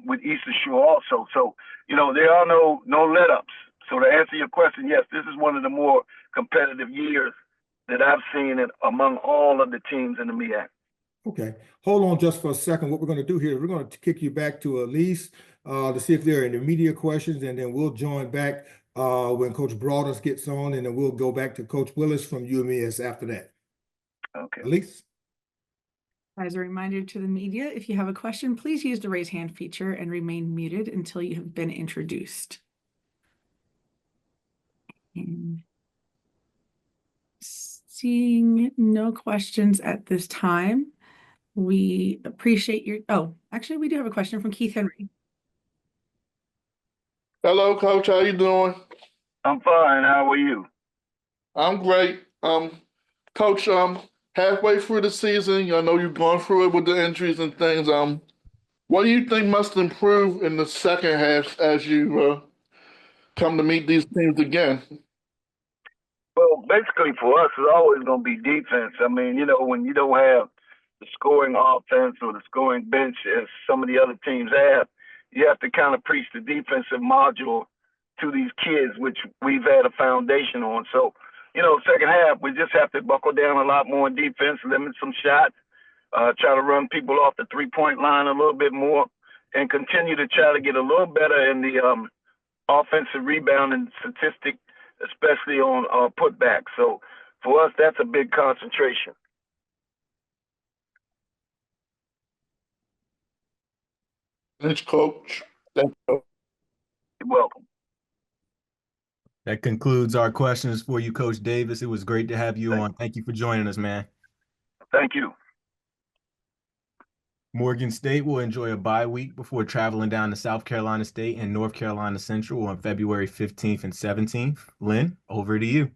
with Eastern Shore also. So, there are no let-ups. So to answer your question, yes, this is one of the more competitive years that I've seen it among all of the teams in the MEAC. Okay, hold on just for a second. What we're going to do here is we're going to kick you back to Elise to see if there are any media questions, and then we'll join back when Coach Broadus gets on, and then we'll go back to Coach Willis from UMES after that. Okay. Elise? As a reminder to the media, if you have a question, please use the raise hand feature and remain muted until you have been introduced. And seeing no questions at this time, we appreciate your, actually we do have a question from Keith Henry. Hello, Coach. How you doing? I'm fine. How are you? I'm great. Coach, halfway through the season, I know you've gone through it with the injuries and things. What do you think must improve in the second half as you come to meet these teams again? Well, basically for us, it's always going to be defense. I mean, when you don't have the scoring offense or the scoring bench as some of the other teams have, you have to kind of preach the defensive module to these kids, which we've had a foundation on. So, second half, we just have to buckle down a lot more in defense, limit some shots, try to run people off the three-point line a little bit more, and continue to try to get a little better in the offensive rebounding statistic, especially on putback. So for us, that's a big concentration. Thanks, Coach. Thank you. You're welcome. That concludes our questions for you, Coach Davis. It was great to have you on. Thank you for joining us, man. Thank you. Morgan State will enjoy a bye week before traveling down to South Carolina State and North Carolina Central on February 15th and 17th. Lynn, over to you.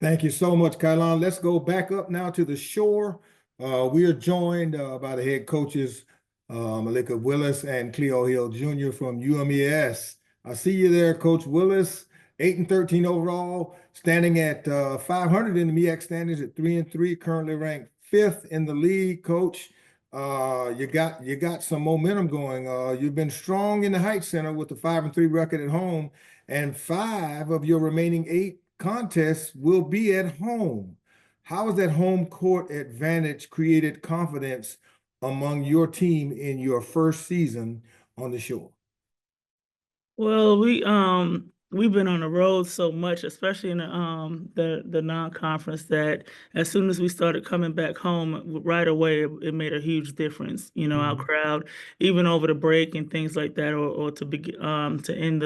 Thank you so much, Kylon. Let's go back up now to the shore. We are joined by the head coaches, Malika Willis and Cleo Hill Jr. from UMES. I see you there, Coach Willis. 8-13 overall, standing at 500 in the MEAC standings at 3-3, currently ranked 5th in the league. Coach, you got some momentum going. You've been strong in the Heights Center with the 5-3 record at home, and 5 of your remaining 8 contests will be at home. How has that home court advantage created confidence among your team in your first season on the shore? Well, we've been on the road so much, especially in the non-conference, that as soon as we started coming back home right away, it made a huge difference. Our crowd, even over the break and things like that, or to end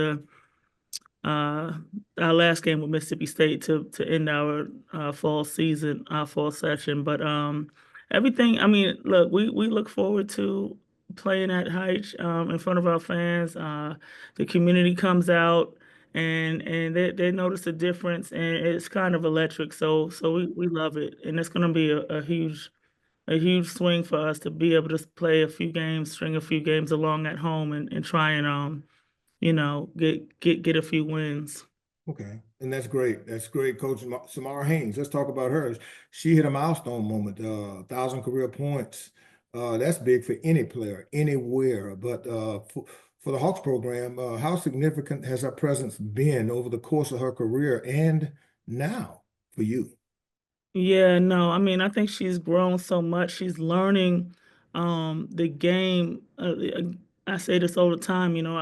our last game with Mississippi State to end our fall season, our fall session. But everything, I mean, look, we look forward to playing at Heights in front of our fans. The community comes out and they notice a difference, and it's kind of electric. So we love it, and it's going to be a huge swing for us to be able to play a few games, string a few games along at home, and try and get a few wins. Okay, and that's great. That's great, Coach Samara Haynes. Let's talk about her. She hit a milestone moment, 1,000 career points. That's big for any player, anywhere. But for the Hawks program, how significant has her presence been over the course of her career and now for you? Yeah, no, I mean, I think she's grown so much. She's learning the game. I say this all the time, you know,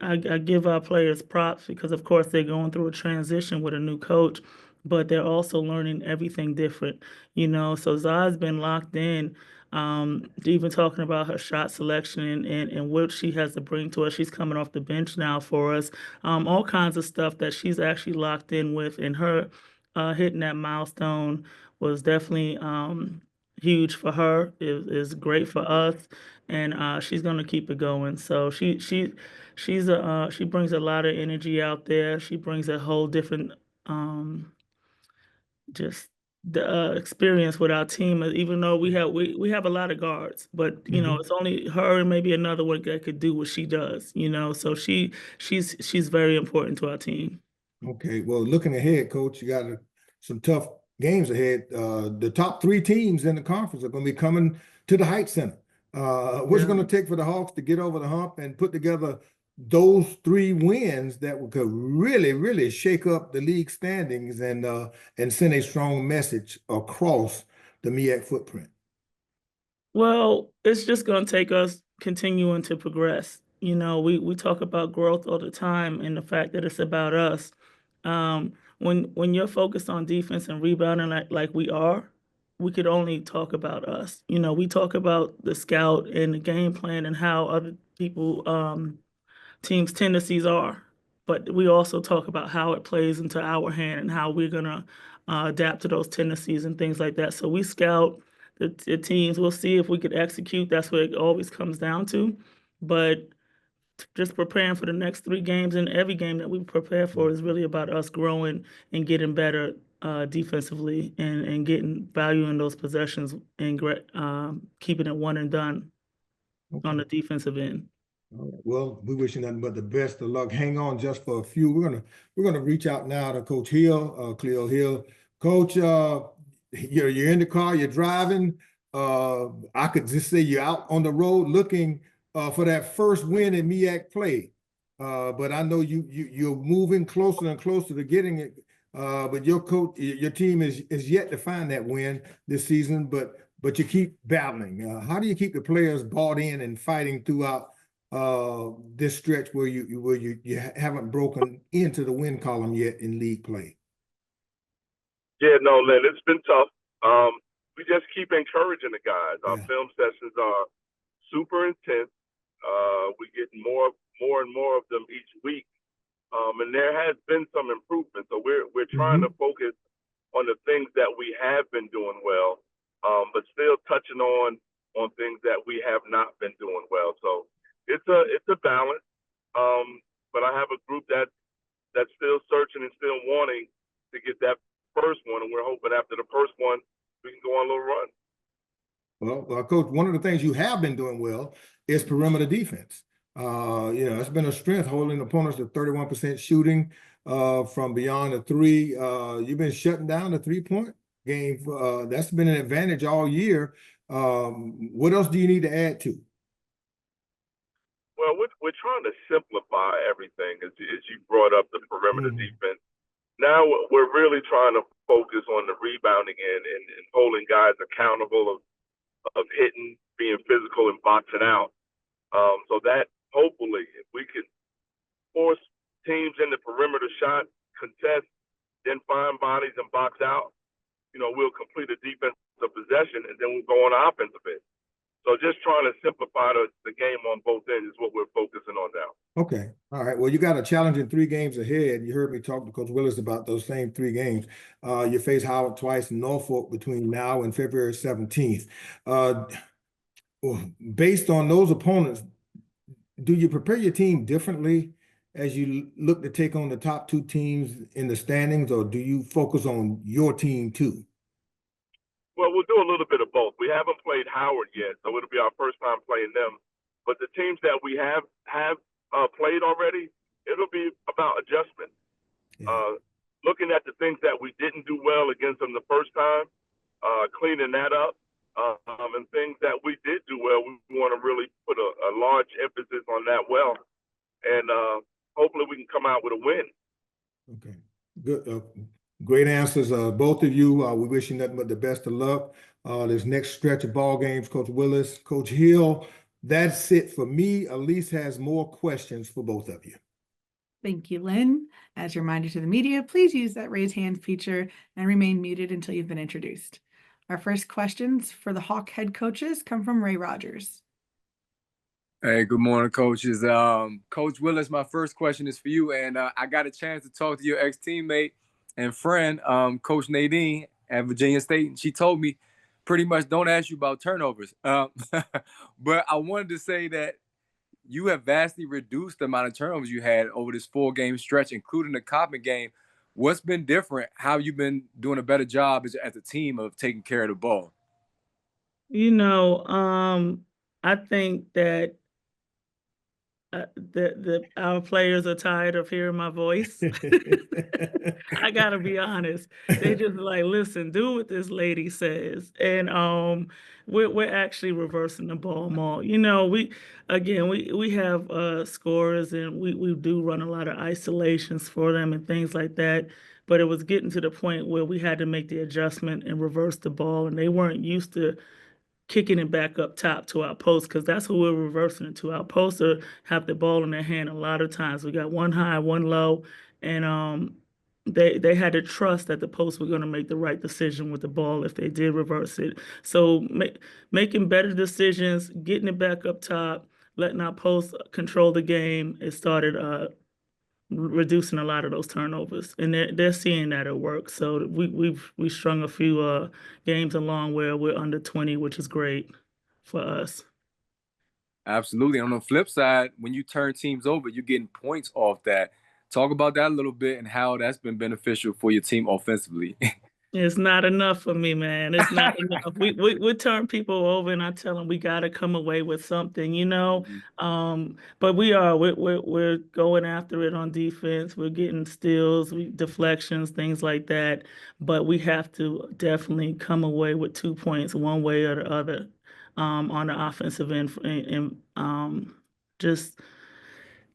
I give our players props because of course they're going through a transition with a new coach, but they're also learning everything different, you know. So Za's been locked in, even talking about her shot selection and what she has to bring to us. She's coming off the bench now for us. All kinds of stuff that she's actually locked in with, and her hitting that milestone was definitely huge for her. It is great for us, and she's gonna keep it going. So she brings a lot of energy out there. She brings a whole different just the experience with our team. Even though we have a lot of guards, but you know it's only her and maybe another one that could do what she does. You know, so she's very important to our team. Okay, well, looking ahead, Coach, you got some tough games ahead. The top three teams in the conference are going to be coming to the Heights Center. What's it going to take for the Hawks to get over the hump and put together those three wins that could really, really shake up the league standings and send a strong message across the MEAC footprint? Well, it's just going to take us continuing to progress. You know, we talk about growth all the time and the fact that it's about us. When you're focused on defense and rebounding like we are, we could only talk about us. You know, we talk about the scout and the game plan and how other people teams' tendencies are, but we also talk about how it plays into our hand and how we're gonna adapt to those tendencies and things like that. So we scout the teams. We'll see if we could execute. That's what it always comes down to. But just preparing for the next three games and every game that we prepare for is really about us growing and getting better defensively and getting value in those possessions and keeping it one and done on the defensive end. All right. Well, we wish you nothing but the best of luck. Hang on just for a few. We're gonna reach out now to Coach Hill, Cleo Hill. Coach, you're in the car, you're driving. I could just say you're out on the road looking for that first win in MEAC play. But I know you're moving closer and closer to getting it. But your coach, your team is yet to find that win this season. But you keep battling. How do you keep the players bought in and fighting throughout this stretch where you haven't broken into the win column yet in league play? Yeah, no, Lynn, it's been tough. We just keep encouraging the guys. Our film sessions are super intense. We get more and more of them each week. And there has been some improvement. So we're trying to focus on the things that we have been doing well, but still touching on things that we have not been doing well. So it's a balance. But I have a group that's still searching and still wanting to get that first one, and we're hoping after the first one we can go on a little run. Well, Coach, one of the things you have been doing well is perimeter defense. It's been a strength holding opponents to 31% shooting from beyond the three. You've been shutting down the 3-point game. That's been an advantage all year. What else do you need to add to? Well, we're trying to simplify everything, as you brought up the perimeter defense. Now we're really trying to focus on the rebounding and holding guys accountable of hitting, being physical, and boxing out. So that hopefully, if we can force teams in the perimeter shot, contest, then find bodies and box out, we'll complete a defensive possession and then we'll go on the offensive end. So just trying to simplify the game on both ends is what we're focusing on now. Okay. All right. Well, you got a challenging 3 games ahead. You heard me talk to Coach Willis about those same 3 games. You face Howard twice in Norfolk between now and February 17th. Based on those opponents, do you prepare your team differently as you look to take on the top 2 teams in the standings, or do you focus on your team too? Well, we'll do a little bit of both. We haven't played Howard yet, so it'll be our first time playing them. But the teams that we have played already, it'll be about adjustment. Looking at the things that we didn't do well against them the first time, cleaning that up, and things that we did do well, we want to really put a large emphasis on that well, and hopefully we can come out with a win. Okay, good. Great answers, both of you. We wish you nothing but the best of luck. This next stretch of ball games, Coach Willis, Coach Hill. That's it for me. Elise has more questions for both of you. Thank you, Lynn. As a reminder to the media, please use that raise hand feature and remain muted until you've been introduced. Our first questions for the Hawk head coaches come from Ray Rogers. Hey, good morning, coaches. Coach Willis, my first question is for you. And I got a chance to talk to your ex-teammate and friend, Coach Nadine at Virginia State. And she told me pretty much don't ask you about turnovers. But I wanted to say that you have vastly reduced the amount of turnovers you had over this 4-game stretch, including the Coppin game. What's been different? How have you been doing a better job as a team of taking care of the ball? I think that our players are tired of hearing my voice. I gotta be honest. They just like, listen, do what this lady says. And we're actually reversing the ball more. We have scorers, and we do run a lot of isolations for them and things like that. But it was getting to the point where we had to make the adjustment and reverse the ball, and they weren't used to kicking it back up top to our post, because that's who we're reversing it to. Our posts have the ball in their hand a lot of times. We got one high, one low, and they had to trust that the posts were going to make the right decision with the ball if they did reverse it. So making better decisions, getting it back up top, letting our posts control the game, it started reducing a lot of those turnovers, and they're seeing that at work. So we've strung a few games along where we're under 20, which is great for us. Absolutely. On the flip side, when you turn teams over, you're getting points off that. Talk about that a little bit and how that's been beneficial for your team offensively. It's not enough for me, man. It's not enough. We turn people over, and I tell them we got to come away with something, But we're going after it on defense. We're getting steals, deflections, things like that. But we have to definitely come away with 2 points, one way or the other, on the offensive end, and just.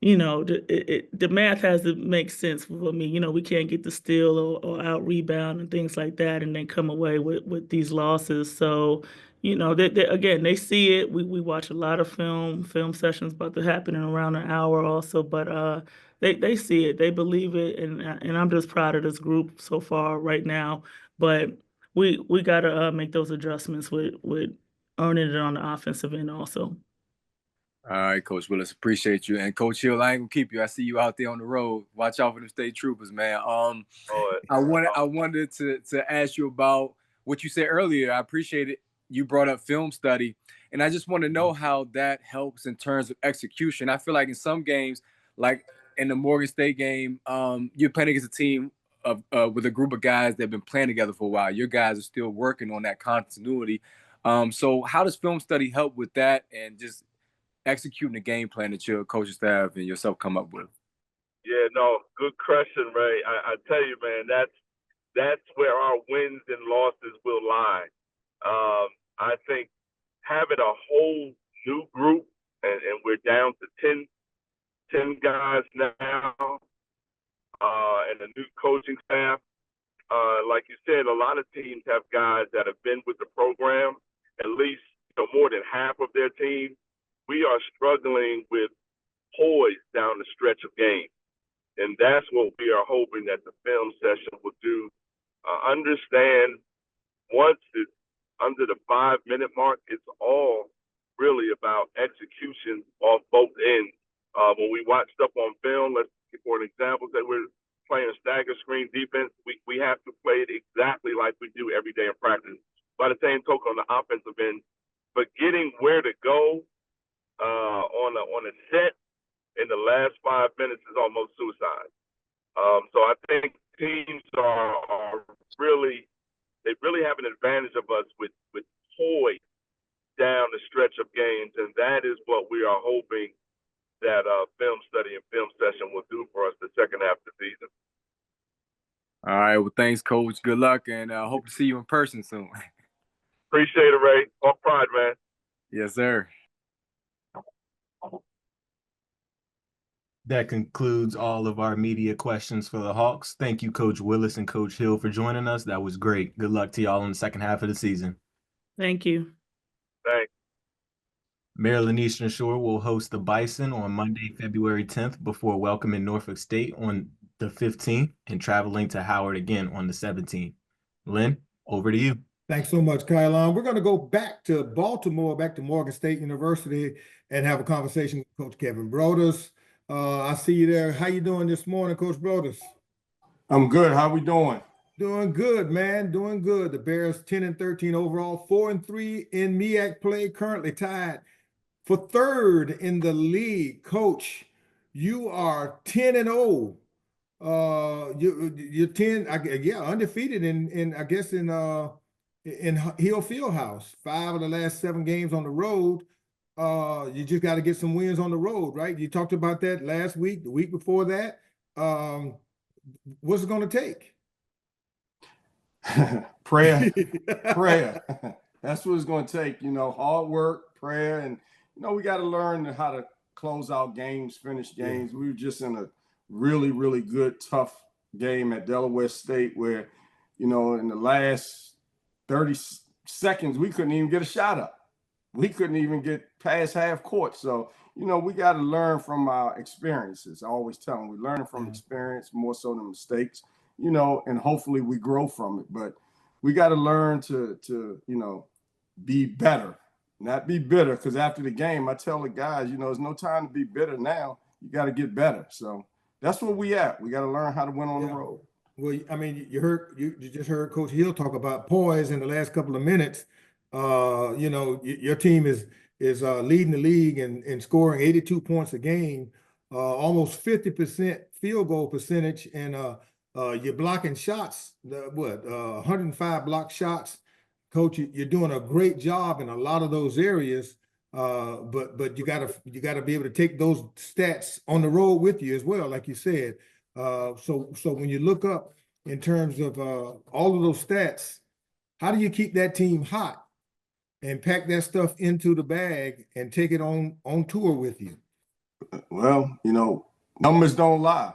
The math has to make sense for me. We can't get the steal or out rebound and things like that, and then come away with these losses. So, again, they see it. We watch a lot of film sessions about to happen in around an hour also, but they see it, they believe it, and I'm just proud of this group so far right now. But we got to make those adjustments with earning it on the offensive end also. All right, Coach Willis, appreciate you. And Coach Hill, I ain't gonna keep you. I see you out there on the road. Watch out for the state troopers, man. I wanted to ask you about what you said earlier. I appreciate it. You brought up film study, and I just want to know how that helps in terms of execution. I feel like in some games, like in the Morgan State game, you're playing against a team with a group of guys that have been playing together for a while. Your guys are still working on that continuity. So how does film study help with that and just executing the game plan that your coaching staff and yourself come up with? Yeah, no, good question, Ray. I tell you, man, that's where our wins and losses will lie. I think having a whole new group, and we're down to 10 guys now, and a new coaching staff. Like you said, a lot of teams have guys that have been with the program, at least more than half of their team. We are struggling with poise down the stretch of games. And that's what we are hoping that the film session will do. Understand once it's under the 5-minute mark, it's all really about execution off both ends. When we watch stuff on film, let's for an example, that we're playing stagger screen defense, we have to play it exactly like we do every day in practice. By the same token, on the offensive end, but getting where to go on a set in the last 5 minutes is almost suicide. So I think teams are really have an advantage of us with poise down the stretch of games, and that is what we are hoping that film study and film session will do for us the second half of the season. All right. Well, thanks, Coach. Good luck, and hope to see you in person soon. Appreciate it, Ray. All pride, man. Yes, sir. That concludes all of our media questions for the Hawks. Thank you, Coach Willis and Coach Hill, for joining us. That was great. Good luck to y'all in the second half of the season. Thank you. Thanks. Maryland Eastern Shore will host the Bison on Monday, February 10th, before welcoming Norfolk State on the 15th and traveling to Howard again on the 17th. Lynn, over to you. Thanks so much, Kylon. We're going to go back to Baltimore, back to Morgan State University, and have a conversation with Coach Kevin Brodus. I see you there. How you doing this morning, Coach Brodus? I'm good. How we doing? Doing good, man. Doing good. The Bears 10-13 overall, 4-3 in MEAC play, currently tied for third in the league. Coach, you are 10-0. You're 10, undefeated in I guess in Hill Fieldhouse. 5 of the last 7 games on the road. You just got to get some wins on the road, right? You talked about that last week, the week before that. What's it going to take? Prayer. That's what it's going to take. Hard work, prayer, and we got to learn how to close out games, finish games. We were just in a really, really good, tough game at Delaware State where, in the last 30 seconds, we couldn't even get a shot up. We couldn't even get past half court. So, we got to learn from our experiences. I always tell them we're learning from experience more so than mistakes, and hopefully we grow from it. But we got to learn to be better, not be bitter. Because after the game, I tell the guys, there's no time to be bitter now. You got to get better. So that's where we at. We got to learn how to win on the road. Well, I mean, you just heard Coach Hill talk about poise in the last couple of minutes. Your team is leading the league in scoring 82 points a game, almost 50% field goal percentage, and you're blocking shots. 105 block shots, Coach. You're doing a great job in a lot of those areas. But you gotta be able to take those stats on the road with you as well, like you said. So when you look up in terms of all of those stats, how do you keep that team hot and pack that stuff into the bag and take it on tour with you? Well, numbers don't lie.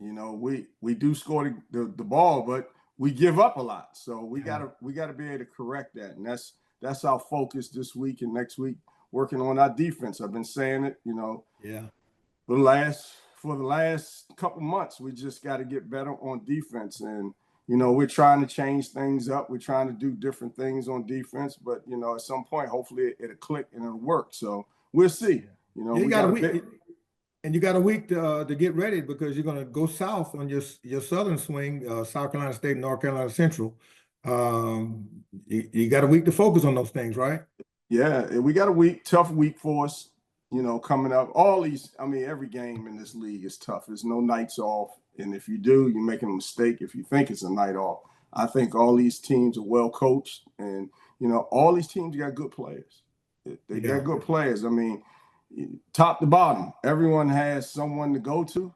We do score the ball, but we give up a lot. So we gotta be able to correct that, and that's our focus this week and next week, working on our defense. I've been saying it, for the last couple months, we just got to get better on defense, and we're trying to change things up. We're trying to do different things on defense, but at some point, hopefully it'll click and it'll work. So we'll see. You got a week, and you got a week to get ready because you're going to go south on your southern swing, South Carolina State, North Carolina Central. You got a week to focus on those things, right? Yeah, we got a week, tough week for us. Coming up, every game in this league is tough. There's no nights off. And if you do, you're making a mistake if you think it's a night off. I think all these teams are well coached, and, all these teams got good players. They got good players. I mean, top to bottom, everyone has someone to go to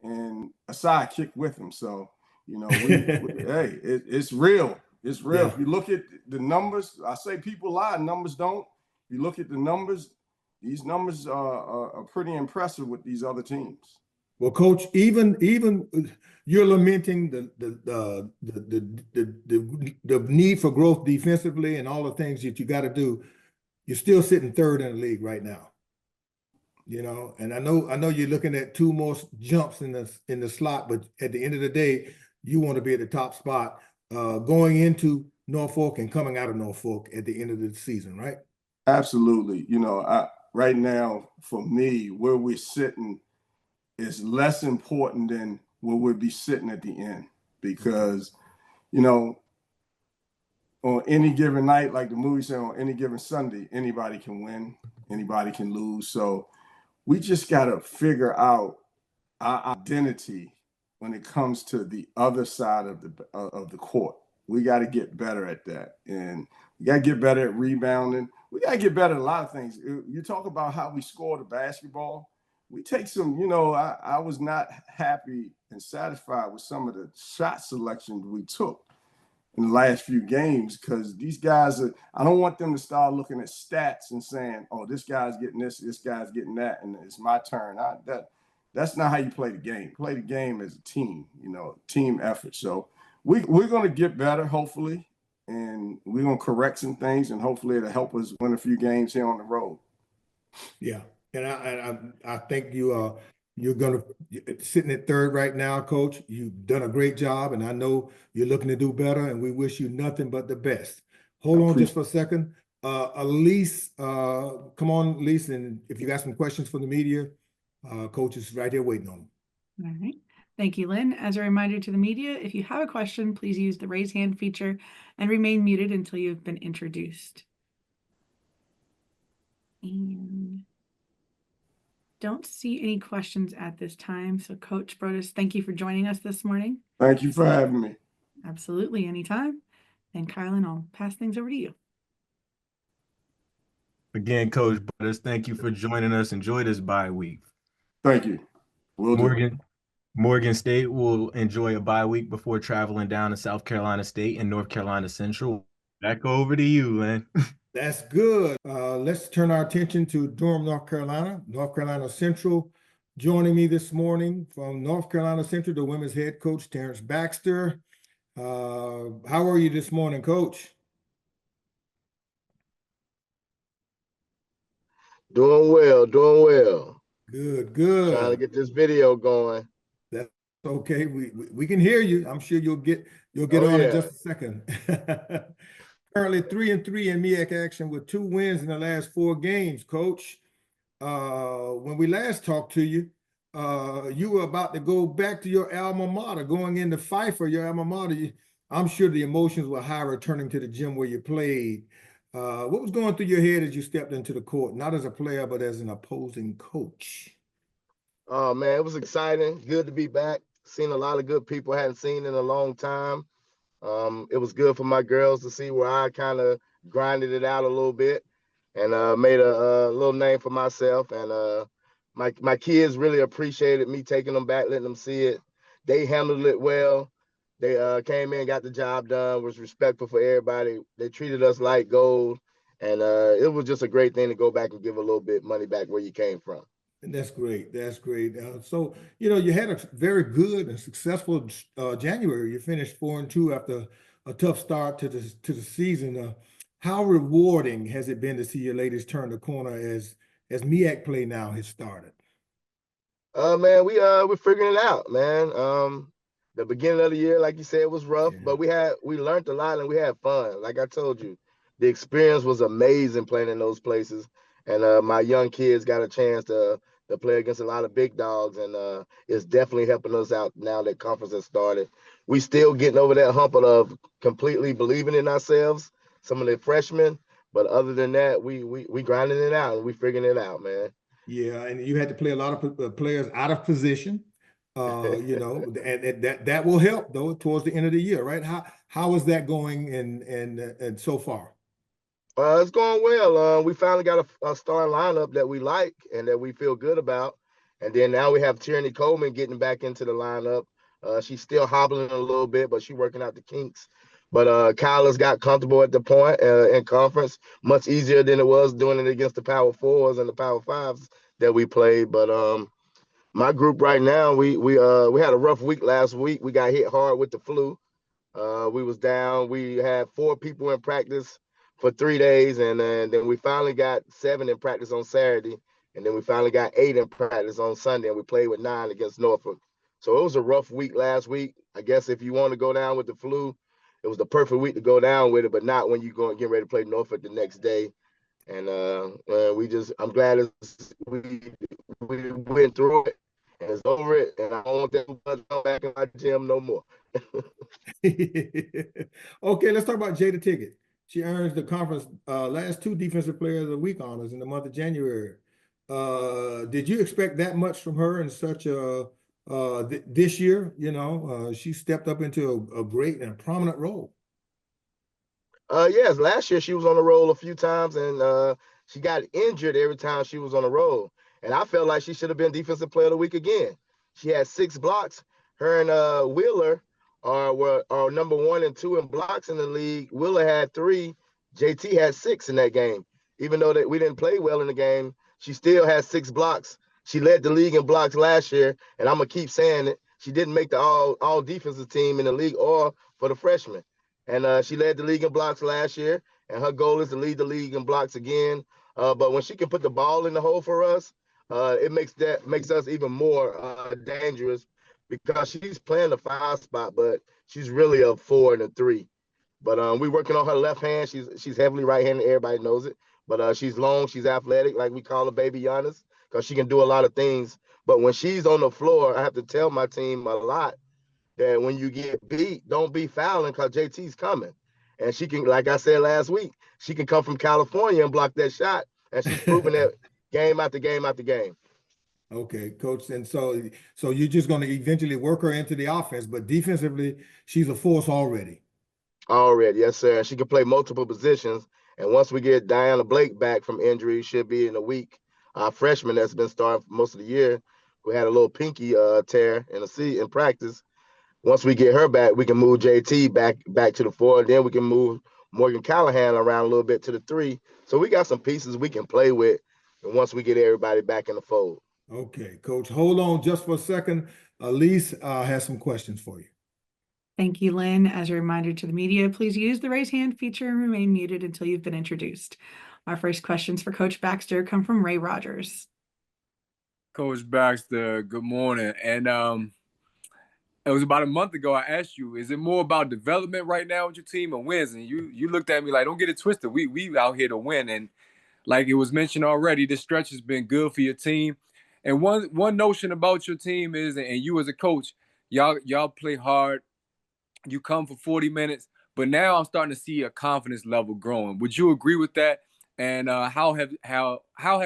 and a sidekick with them. So, hey, it's real. It's real. Yeah. If you look at the numbers, I say people lie, numbers don't. If you look at the numbers, these numbers are pretty impressive with these other teams. Well, Coach, even you're lamenting the need for growth defensively and all the things that you got to do. You're still sitting third in the league right now. And I know you're looking at 2 more jumps in the slot, but at the end of the day, you want to be at the top spot going into Norfolk and coming out of Norfolk at the end of the season, right? Absolutely. Right now, for me, where we're sitting is less important than where we'll be sitting at the end, because, on any given night, like the movie said, on any given Sunday, anybody can win, anybody can lose. So we just got to figure out our identity when it comes to the other side of the court. We got to get better at that, and we got to get better at rebounding. We got to get better at a lot of things. You talk about how we score the basketball. we take some, I was not happy and satisfied with some of the shot selections we took in the last few games, because these guys I don't want them to start looking at stats and saying, oh, this guy's getting this guy's getting that, and it's my turn. That's not how you play the game. Play the game as a team, team effort. So we're going to get better, hopefully, and we're going to correct some things, and hopefully it'll help us win a few games here on the road. Yeah, and I think you're gonna sitting at third right now, Coach. You've done a great job, and I know you're looking to do better, and we wish you nothing but the best. Hold on just for a second. Elise, come on, Elise, and if you got some questions for the media, Coach is right here waiting on them. All right. Thank you, Lynn. As a reminder to the media, if you have a question, please use the raise hand feature and remain muted until you've been introduced. And don't see any questions at this time. So Coach Brodus, thank you for joining us this morning. Thank you for having me. Absolutely, anytime. And Kylan, I'll pass things over to you. Again, Coach Brodus, thank you for joining us. Enjoy this bye week. Thank you. Morgan State will enjoy a bye week before traveling down to South Carolina State and North Carolina Central. Back over to you, Lynn. That's good. Let's turn our attention to Durham, North Carolina. North Carolina Central. Joining me this morning from North Carolina Central, the women's head coach, Terrence Baxter. How are you this morning, Coach? Doing well, doing well. Good. Trying to get this video going. That's okay. We can hear you. I'm sure you'll get on in just a second. Currently 3-3 in MEAC action with 2 wins in the last 4 games, Coach. When we last talked to you, you were about to go back to your alma mater, going into Pfeiffer, your alma mater. I'm sure the emotions were high returning to the gym where you played. What was going through your head as you stepped into the court, not as a player, but as an opposing coach? Oh, man, it was exciting. Good to be back. Seen a lot of good people I hadn't seen in a long time. It was good for my girls to see where I kind of grinded it out a little bit and made a little name for myself. And my kids really appreciated me taking them back, letting them see it. They handled it well. They came in, got the job done, was respectful for everybody. They treated us like gold. And it was just a great thing to go back and give a little bit money back where you came from. That's great. That's great. So, you had a very good and successful January. You finished 4-2 after a tough start to the season. How rewarding has it been to see your ladies turn the corner as MEAC play now has started? Man, we're figuring it out, man. The beginning of the year, like you said, was rough, but we learned a lot and we had fun. Like I told you, the experience was amazing playing in those places. And my young kids got a chance to play against a lot of big dogs, and it's definitely helping us out now that conference has started. We still getting over that hump of completely believing in ourselves, some of the freshmen, but other than that, we grinding it out and we figuring it out, man. Yeah, and you had to play a lot of players out of position, and that will help though towards the end of the year, right? How is that going and so far? It's going well. We finally got a starting lineup that we like and that we feel good about. And then now we have Tierney Coleman getting back into the lineup. She's still hobbling a little bit, but she's working out the kinks. But Kyla's got comfortable at the point in conference, much easier than it was doing it against the Power 4s and the Power 5s that we played. But my group right now, we had a rough week last week. We got hit hard with the flu. We was down. We had 4 people in practice for 3 days, and then we finally got 7 in practice on Saturday, and then we finally got 8 in practice on Sunday, and we played with 9 against Norfolk. So it was a rough week last week. I guess if you want to go down with the flu, it was the perfect week to go down with it, but not when you're going to get ready to play Norfolk the next day. And I'm glad we went through it and it's over it, and I don't want that to come back in my gym no more. Okay, let's talk about Jada Tiggett. She earns the conference last 2 Defensive Player of the Week honors in the month of January. Did you expect that much from her in such a this year? She stepped up into a great and prominent role. Yes, last year she was on the roll a few times, and she got injured every time she was on the roll. And I felt like she should have been Defensive Player of the Week again. She had 6 blocks. Her and Wheeler are number 1 and 2 in blocks in the league. Wheeler had 3. JT had 6 in that game. Even though that we didn't play well in the game, she still had 6 blocks. She led the league in blocks last year, and I'm gonna keep saying it. She didn't make the all defensive team in the league or for the freshmen. And she led the league in blocks last year, and her goal is to lead the league in blocks again. But when she can put the ball in the hole for us, it makes us even more dangerous because she's playing the 5 spot, but she's really a 4 and a 3. But we're working on her left hand. She's heavily right-handed. Everybody knows it. But she's long. She's athletic, like we call her Baby Giannis, because she can do a lot of things. But when she's on the floor, I have to tell my team a lot that when you get beat, don't be fouling because JT's coming. And she can, like I said last week, she can come from California and block that shot. And she's proven that game after game after game. Okay, coach. And so you're just going to eventually work her into the offense, but defensively, she's a force already. Already, yes, sir. She can play multiple positions. And once we get Diana Blake back from injury, should be in a week. Our freshman that's been starting for most of the year, who had a little pinky tear in practice. Once we get her back, we can move JT back to the 4, and then we can move Morgan Callahan around a little bit to the 3. So we got some pieces we can play with, and once we get everybody back in the fold. Okay, coach, hold on just for a second. Elise has some questions for you. Thank you, Lynn. As a reminder to the media, please use the raise hand feature and remain muted until you've been introduced. Our first questions for Coach Baxter come from Ray Rogers. Coach Baxter, good morning. And it was about a month ago I asked you, is it more about development right now with your team or wins? And you looked at me like, don't get it twisted. We out here to win. And like it was mentioned already, this stretch has been good for your team. And one notion about your team is, and you as a coach, y'all play hard. You come for 40 minutes, but now I'm starting to see a confidence level growing. Would you agree with that? And how has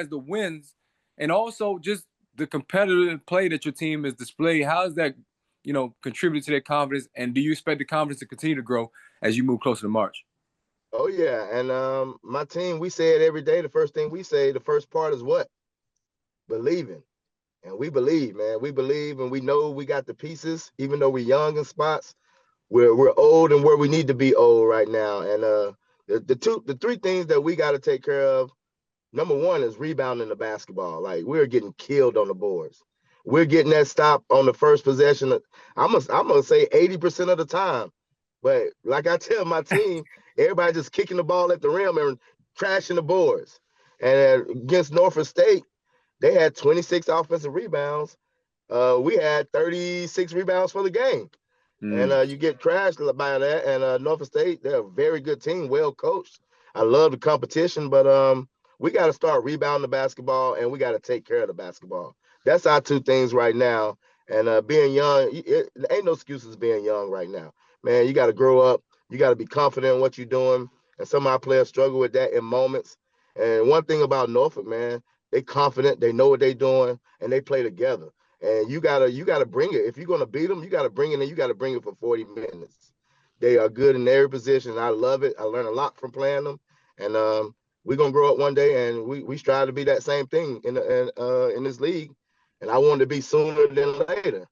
the wins and also just the competitive play that your team has displayed, how has that, contributed to their confidence? And do you expect the confidence to continue to grow as you move closer to March? Oh, yeah. And my team, we say it every day. The first thing we say, the first part is what? Believing. And we believe, man. We believe, and we know we got the pieces, even though we're young in spots. We're old and where we need to be old right now. And the 3 things that we got to take care of, number 1 is rebounding the basketball. Like, we're getting killed on the boards. We're getting that stop on the first possession. I'm gonna say 80% of the time. But like I tell my team, everybody just kicking the ball at the rim and trashing the boards. And against Norfolk State, they had 26 offensive rebounds. We had 36 rebounds for the game. And you get crashed by that. And Norfolk State, they're a very good team, well coached. I love the competition, but we got to start rebounding the basketball, and we got to take care of the basketball. That's our 2 things right now. And being young, it ain't no excuses being young right now. Man, you got to grow up. You got to be confident in what you're doing. And some of our players struggle with that in moments. And one thing about Norfolk, man, they confident, they know what they're doing, and they play together. And you gotta bring it. If you're gonna beat them, you gotta bring it, and you gotta bring it for 40 minutes. They are good in every position. I love it. I learned a lot from playing them, and we're gonna grow up one day, and we strive to be that same thing in this league. And I want to be sooner than later.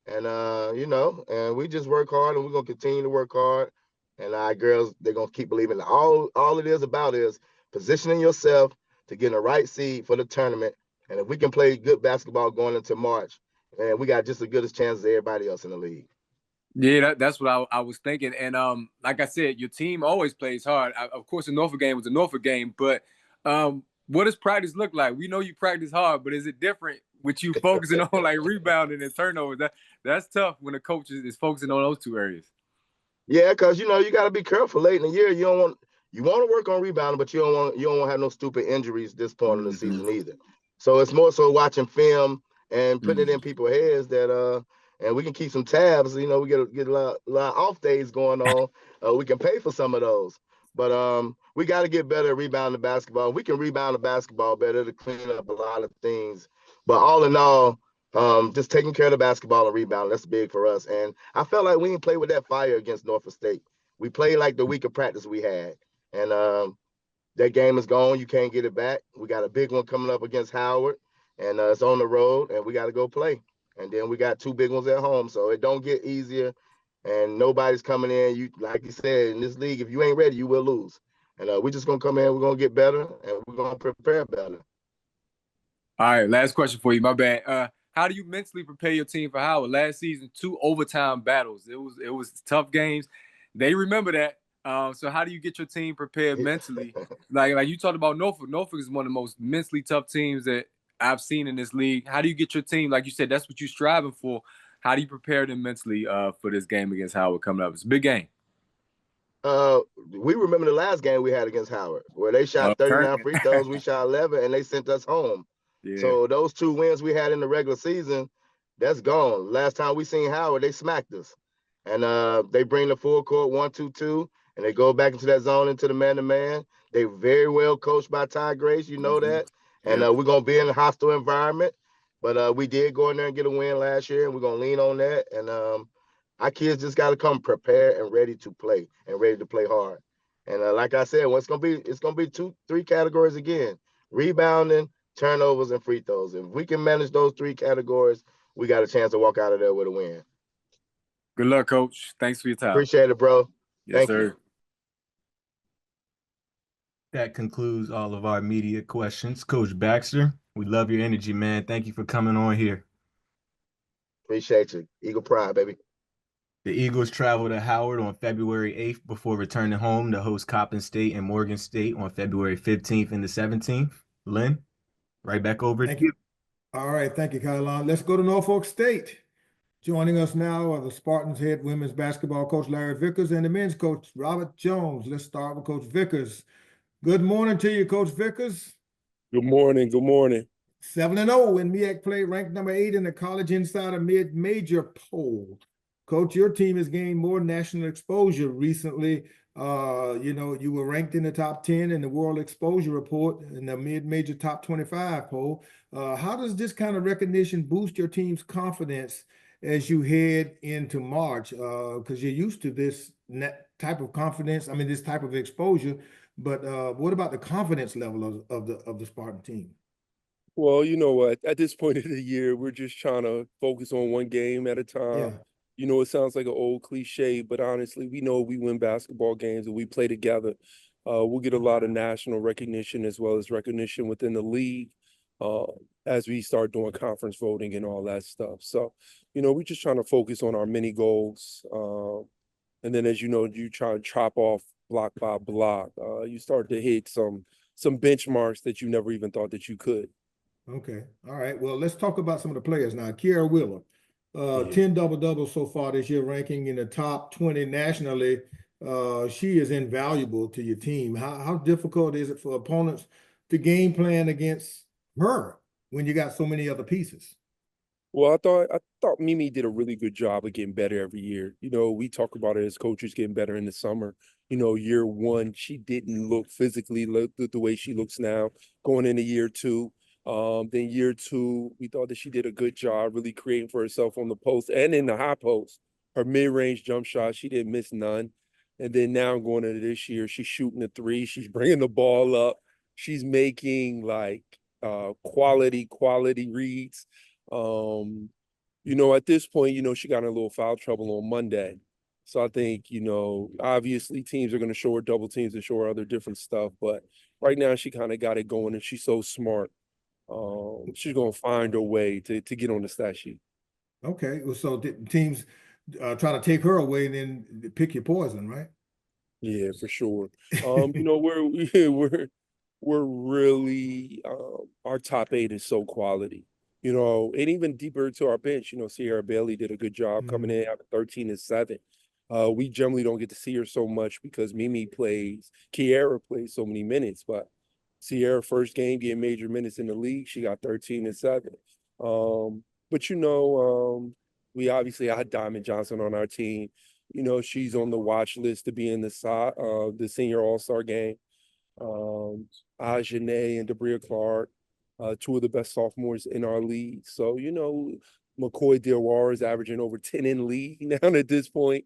And and we just work hard, and we're gonna continue to work hard. And our girls, they're gonna keep believing. All it is about is positioning yourself to get in the right seed for the tournament. And if we can play good basketball going into March, man, we got just as good a chance as everybody else in the league. Yeah, that's what I was thinking. And like I said, your team always plays hard. Of course, the Norfolk game was a Norfolk game, but what does practice look like? We know you practice hard, but is it different with you focusing on like rebounding and turnovers? That's tough when the coach is focusing on those 2 areas. Yeah, because you got to be careful late in the year. You want to work on rebounding, but you don't want to have no stupid injuries this point of the season either. So it's more so watching film and putting it in people's heads that and we can keep some tabs. We get a lot of off days going on. We can pay for some of those. But we got to get better at rebounding the basketball. We can rebound the basketball better to clean up a lot of things. But all in all, just taking care of the basketball and rebound, that's big for us. And I felt like we didn't play with that fire against Norfolk State. We played like the week of practice we had. And that game is gone. You can't get it back. We got a big one coming up against Howard. and it's on the road, and we got to go play. And then we got 2 big ones at home, so it don't get easier. And nobody's coming in. You like you said in this league, if you ain't ready, you will lose. And we're just gonna come in. We're gonna get better, and we're gonna prepare better. All right, last question for you. My bad. How do you mentally prepare your team for Howard? Last season, 2 overtime battles. It was tough games. They remember that. So how do you get your team prepared mentally? Like you talked about Norfolk. Norfolk is one of the most mentally tough teams that I've seen in this league. How do you get your team? Like you said, that's what you're striving for. How do you prepare them mentally for this game against Howard coming up? It's a big game. We remember the last game we had against Howard, where they shot 39 free throws, we shot 11, and they sent us home. Yeah. So those 2 wins we had in the regular season, that's gone. Last time we seen Howard, they smacked us. And they bring the full court 1-2-2, and they go back into that zone, into the man-to-man. They very well coached by Ty Grace, you know that. And we're going to be in a hostile environment. But we did go in there and get a win last year, and we're going to lean on that. And our kids just got to come prepared and ready to play and ready to play hard. And like I said, it's going to be 2-3 categories again: rebounding, turnovers, and free throws. If we can manage those 3 categories, we got a chance to walk out of there with a win. Good luck, Coach. Thanks for your time. Appreciate it, bro. Yes, Thank sir. you. That concludes all of our media questions. Coach Baxter, we love your energy, man. Thank you for coming on here. Appreciate you. Eagle Pride, baby. The Eagles travel to Howard on February 8th before returning home to host Coppin State and Morgan State on February 15th and the 17th. Lynn, right back over to you. All right, thank you, Kylon. Let's go to Norfolk State. Joining us now are the Spartans head women's basketball coach Larry Vickers and the men's coach Robert Jones. Let's start with Coach Vickers. Good morning to you, Coach Vickers. Good morning. Good morning. 7-0 in MEAC play, ranked number 8 in the College Insider Mid-Major poll. Coach, your team has gained more national exposure recently. You were ranked in the top 10 in the World Exposure Report in the Mid-Major Top 25 poll. How does this kind of recognition boost your team's confidence as you head into March? Because you're used to this type of confidence, this type of exposure. But what about the confidence level of the Spartan team? Well, you know what? At this point of the year, we're just trying to focus on one game at a time. Yeah. You know, it sounds like an old cliche, but honestly, we know we win basketball games and we play together. We'll get a lot of national recognition as well as recognition within the league as we start doing conference voting and all that stuff. So, you know, we're just trying to focus on our mini goals. And then, as you know, you try to chop off block by block. You start to hit some benchmarks that you never even thought that you could. Okay. All right. Well, let's talk about some of the players now. Kiara Wheeler, 10 double-doubles so far this year, ranking in the top 20 nationally. She is invaluable to your team. How difficult is it for opponents to game plan against her when you got so many other pieces? Well, I thought Mimi did a really good job of getting better every year. You know, we talk about it as coaches getting better in the summer. You know, year 1, she didn't look physically the way she looks now. Going into year 2, then year 2, we thought that she did a good job really creating for herself on the post and in the high post. Her mid-range jump shot, she didn't miss none. And then now going into this year, she's shooting the 3. She's bringing the ball up. She's making like quality reads. You know, at this point, you know, she got in a little foul trouble on Monday. So I think, you know, obviously teams are going to show her double teams and show her other different stuff. But right now she kind of got it going and she's so smart. She's going to find her way to get on the stat sheet. Okay. Well, so teams try to take her away and then pick your poison, right? Yeah, for sure. You know, we're really our top 8 is so quality. You know, and even deeper to our bench, you know, Sierra Bailey did a good job coming in at 13 and 7. We generally don't get to see her so much because Kiara plays so many minutes, but Sierra first game getting major minutes in the league, she got 13 and 7. But you know, we obviously had Diamond Johnson on our team. You know, she's on the watch list to be in the senior all-star game. Ajane and Debria Clark, 2 of the best sophomores in our league. So, you know, McCoy Diawara is averaging over 10 in league now at this point.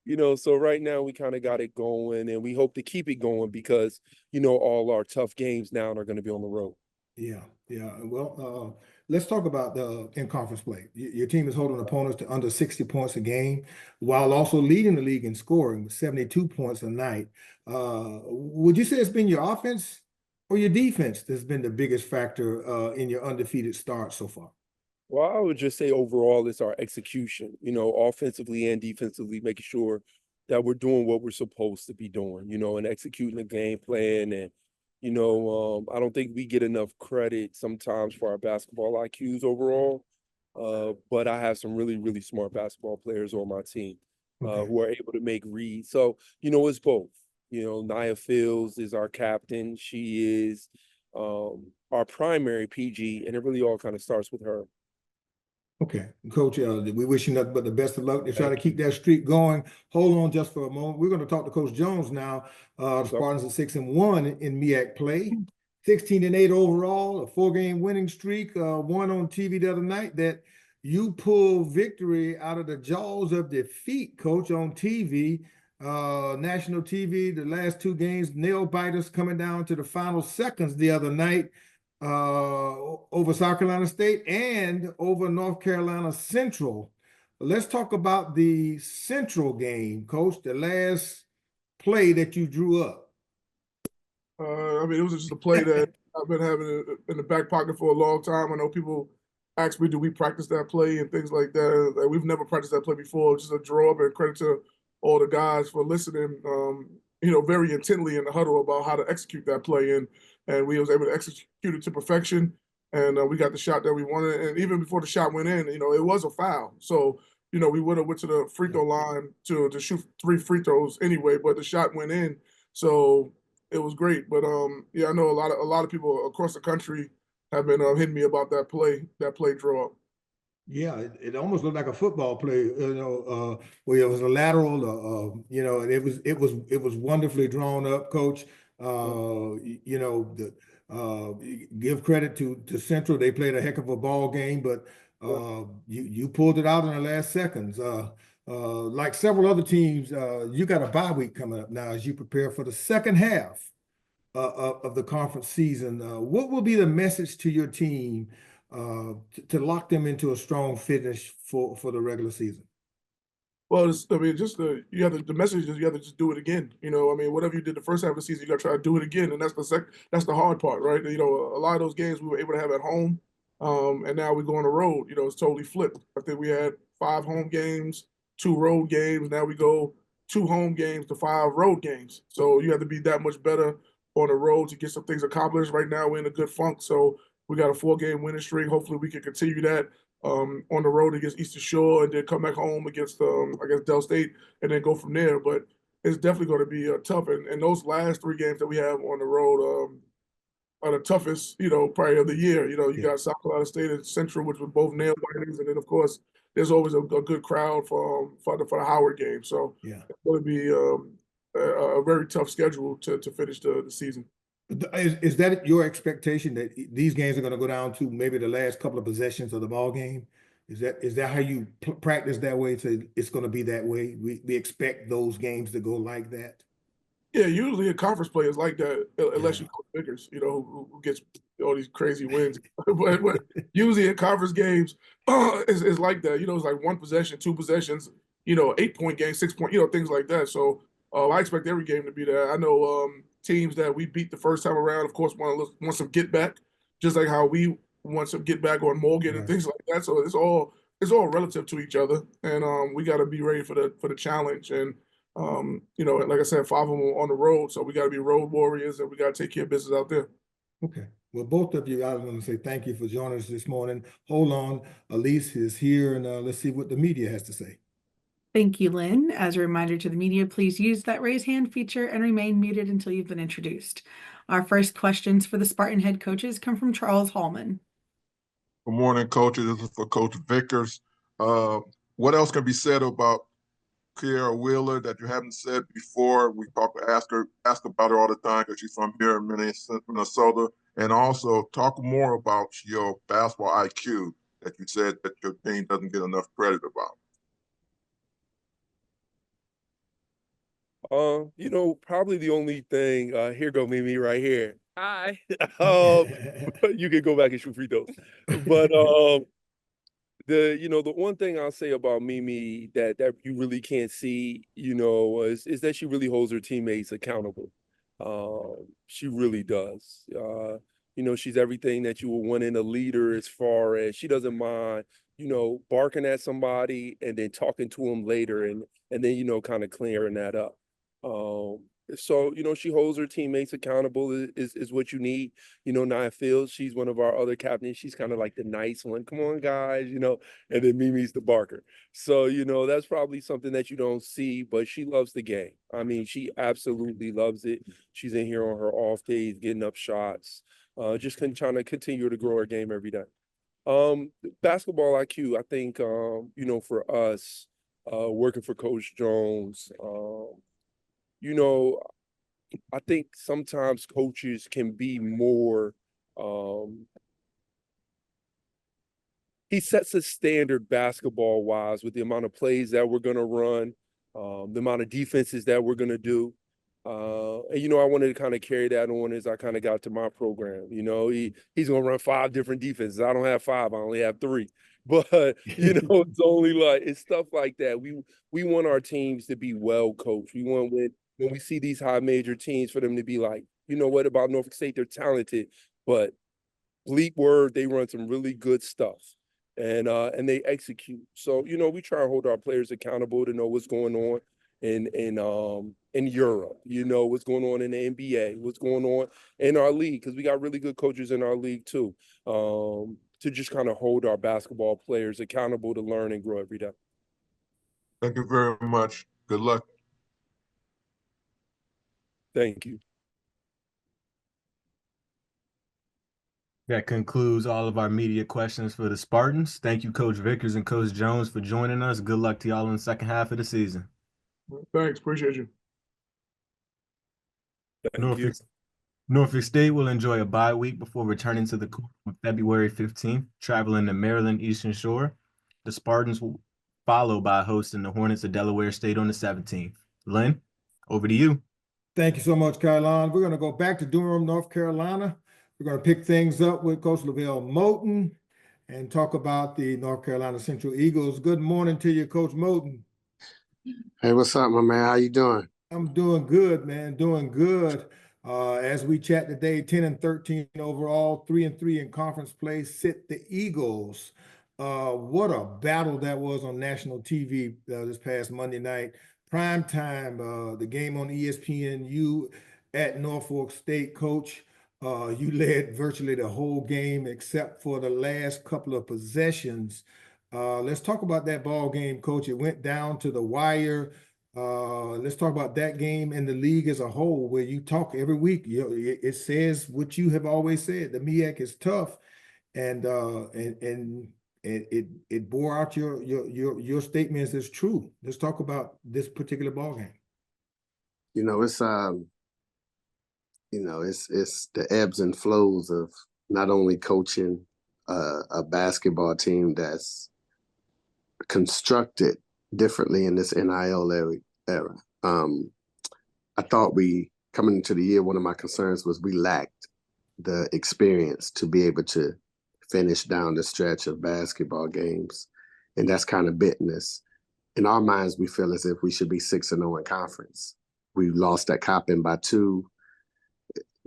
You know, so right now we kind of got it going and we hope to keep it going because, you know, all our tough games now are going to be on the road. Yeah, yeah. Well, let's talk about the in-conference play. Your team is holding opponents to under 60 points a game, while also leading the league in scoring with 72 points a night. Would you say it's been your offense or your defense that's been the biggest factor in your undefeated start so far? Well, I would just say overall, it's our execution, offensively and defensively, making sure that we're doing what we're supposed to be doing, and executing the game plan. And, I don't think we get enough credit sometimes for our basketball IQs overall. But I have some really, really smart basketball players on my team who are able to make reads. So, it's both. Nia Fields is our captain. She is our primary PG, and it really all kind of starts with her. Okay, Coach, we wish you nothing but the best of luck to try to keep that streak going. Hold on just for a moment. We're going to talk to Coach Jones now. The Spartans are 6-1 in MEAC play, 16-8 overall, a 4-game winning streak. One on TV the other night that you pulled victory out of the jaws of defeat, Coach, on TV, national TV. The last 2 games, nail biters coming down to the final seconds the other night. Over South Carolina State and over North Carolina Central. Let's talk about the Central game, Coach, the last play that you drew up. It was just a play that I've been having in the back pocket for a long time. I know people ask me, do we practice that play and things like that. We've never practiced that play before. Just a draw up, and credit to all the guys for listening, very intently in the huddle about how to execute that play. And we was able to execute it to perfection. And we got the shot that we wanted. And even before the shot went in, it was a foul. So, we would have went to the free throw line to shoot 3 free throws anyway, but the shot went in. So it was great. But I know a lot of people across the country have been hitting me about that play draw up. Yeah, it almost looked like a football play, where it was a lateral, and it was wonderfully drawn up, Coach. Give credit to Central. They played a heck of a ball game, but you pulled it out in the last seconds. Like several other teams, you got a bye week coming up now as you prepare for the second half of the conference season. What will be the message to your team to lock them into a strong finish for the regular season? Well, the message is you have to just do it again. Whatever you did the first half of the season, you got to try to do it again, and that's the hard part, right? A lot of those games we were able to have at home, and now we go on the road. It's totally flipped. I think we had 5 home games, 2 road games. Now we go 2 home games to 5 road games. So you have to be that much better on the road to get some things accomplished. Right now we're in a good funk, so we got a 4-game winning streak. Hopefully we can continue that on the road against Eastern Shore, and then come back home against Del State, and then go from there. But it's definitely going to be tough. And those last 3 games that we have on the road are the toughest, probably of the year. You got South Carolina State and Central, which were both nail biters, and then of course there's always a good crowd for the Howard game. So it's going to be a very tough schedule to finish the season. Is that your expectation that these games are going to go down to maybe the last couple of possessions of the ball game? Is that how you practice that way? So it's going to be that way. We expect those games to go like that. Yeah, usually a conference play is like that, unless you go Vickers, who gets all these crazy wins. but usually in conference games, it's like that. It's like 1 possession, 2 possessions, 8-point game, 6-point, things like that. So I expect every game to be that. I know teams that we beat the first time around, of course, want some get back, just like how we want some get back on Morgan and things like that. So it's all relative to each other, and we got to be ready for the challenge. And like I said, 5 of them on the road, so we got to be road warriors, and we got to take care of business out there. Okay. Well, both of you, I want to say thank you for joining us this morning. Hold on, Elise is here, and let's see what the media has to say. Thank you, Lynn. As a reminder to the media, please use that raise hand feature and remain muted until you've been introduced. Our first questions for the Spartan head coaches come from Charles Hallman. Good morning, coaches. This is for Coach Vickers. What else can be said about Kiera Wheeler that you haven't said before? We ask about her all the time because she's from here in Minnesota. And also talk more about your basketball IQ that you said that your team doesn't get enough credit about. Probably the only thing, here go Mimi right here. Hi. You can go back and shoot free throws. But the one thing I'll say about Mimi that you really can't see, is that she really holds her teammates accountable. She really does. She's everything that you would want in a leader, as far as she doesn't mind, barking at somebody and then talking to them later, and then kind of clearing that up. So she holds her teammates accountable is what you need. Nia Fields, she's one of our other captains. She's kind of like the nice one. Come on, guys, and then Mimi's the barker. So, that's probably something that you don't see, but she loves the game. I mean, she absolutely loves it. She's in here on her off days, getting up shots, just trying to continue to grow her game every day. Basketball IQ, I think, for us, working for Coach Jones, I think sometimes coaches can be more, he sets a standard basketball wise with the amount of plays that we're going to run, the amount of defenses that we're going to do. And I wanted to kind of carry that on as I kind of got to my program. He's going to run 5 different defenses. I don't have 5, I only have 3. But it's only it's stuff like that. We want our teams to be well coached. We want when we see these high major teams for them to be like, what about Norfolk State? They're talented, but bleep word, they run some really good stuff. And they execute. So, we try and hold our players accountable to know what's going on in Europe, what's going on in the NBA, what's going on in our league, because we got really good coaches in our league too, to just kind of hold our basketball players accountable to learn and grow every day. Thank you very much. Good luck. Thank you. That concludes all of our media questions for the Spartans. Thank you, Coach Vickers and Coach Jones, for joining us. Good luck to y'all in the second half of the season. Thanks. Appreciate you. Norfolk State will enjoy a bye week before returning to the court on February 15th, traveling to Maryland Eastern Shore. The Spartans will follow by hosting the Hornets of Delaware State on the 17th. Lynn, over to you. Thank you so much, Kylon. We're going to go back to Durham, North Carolina. We're going to pick things up with Coach Lavelle Moten and talk about the North Carolina Central Eagles. Good morning to you, Coach Moten. Hey, what's up, my man? How you doing? I'm doing good, man. Doing good. As we chat today, 10-13 overall, 3-3 in conference play, sit the Eagles. What a battle that was on national TV this past Monday night. Prime time, the game on ESPN. You at Norfolk State, Coach. You led virtually the whole game except for the last couple of possessions. Let's talk about that ball game, Coach. It went down to the wire. Let's talk about that game and the league as a whole, where you talk every week. It says what you have always said. The MEAC is tough, and it bore out your statements as true. Let's talk about this particular ball game. It's the ebbs and flows of not only coaching a basketball team that's constructed differently in this NIL era. I thought coming into the year, one of my concerns was we lacked the experience to be able to finish down the stretch of basketball games. And that's kind of bitten us. In our minds, we feel as if we should be 6-0 in conference. We lost at Coppin by 2,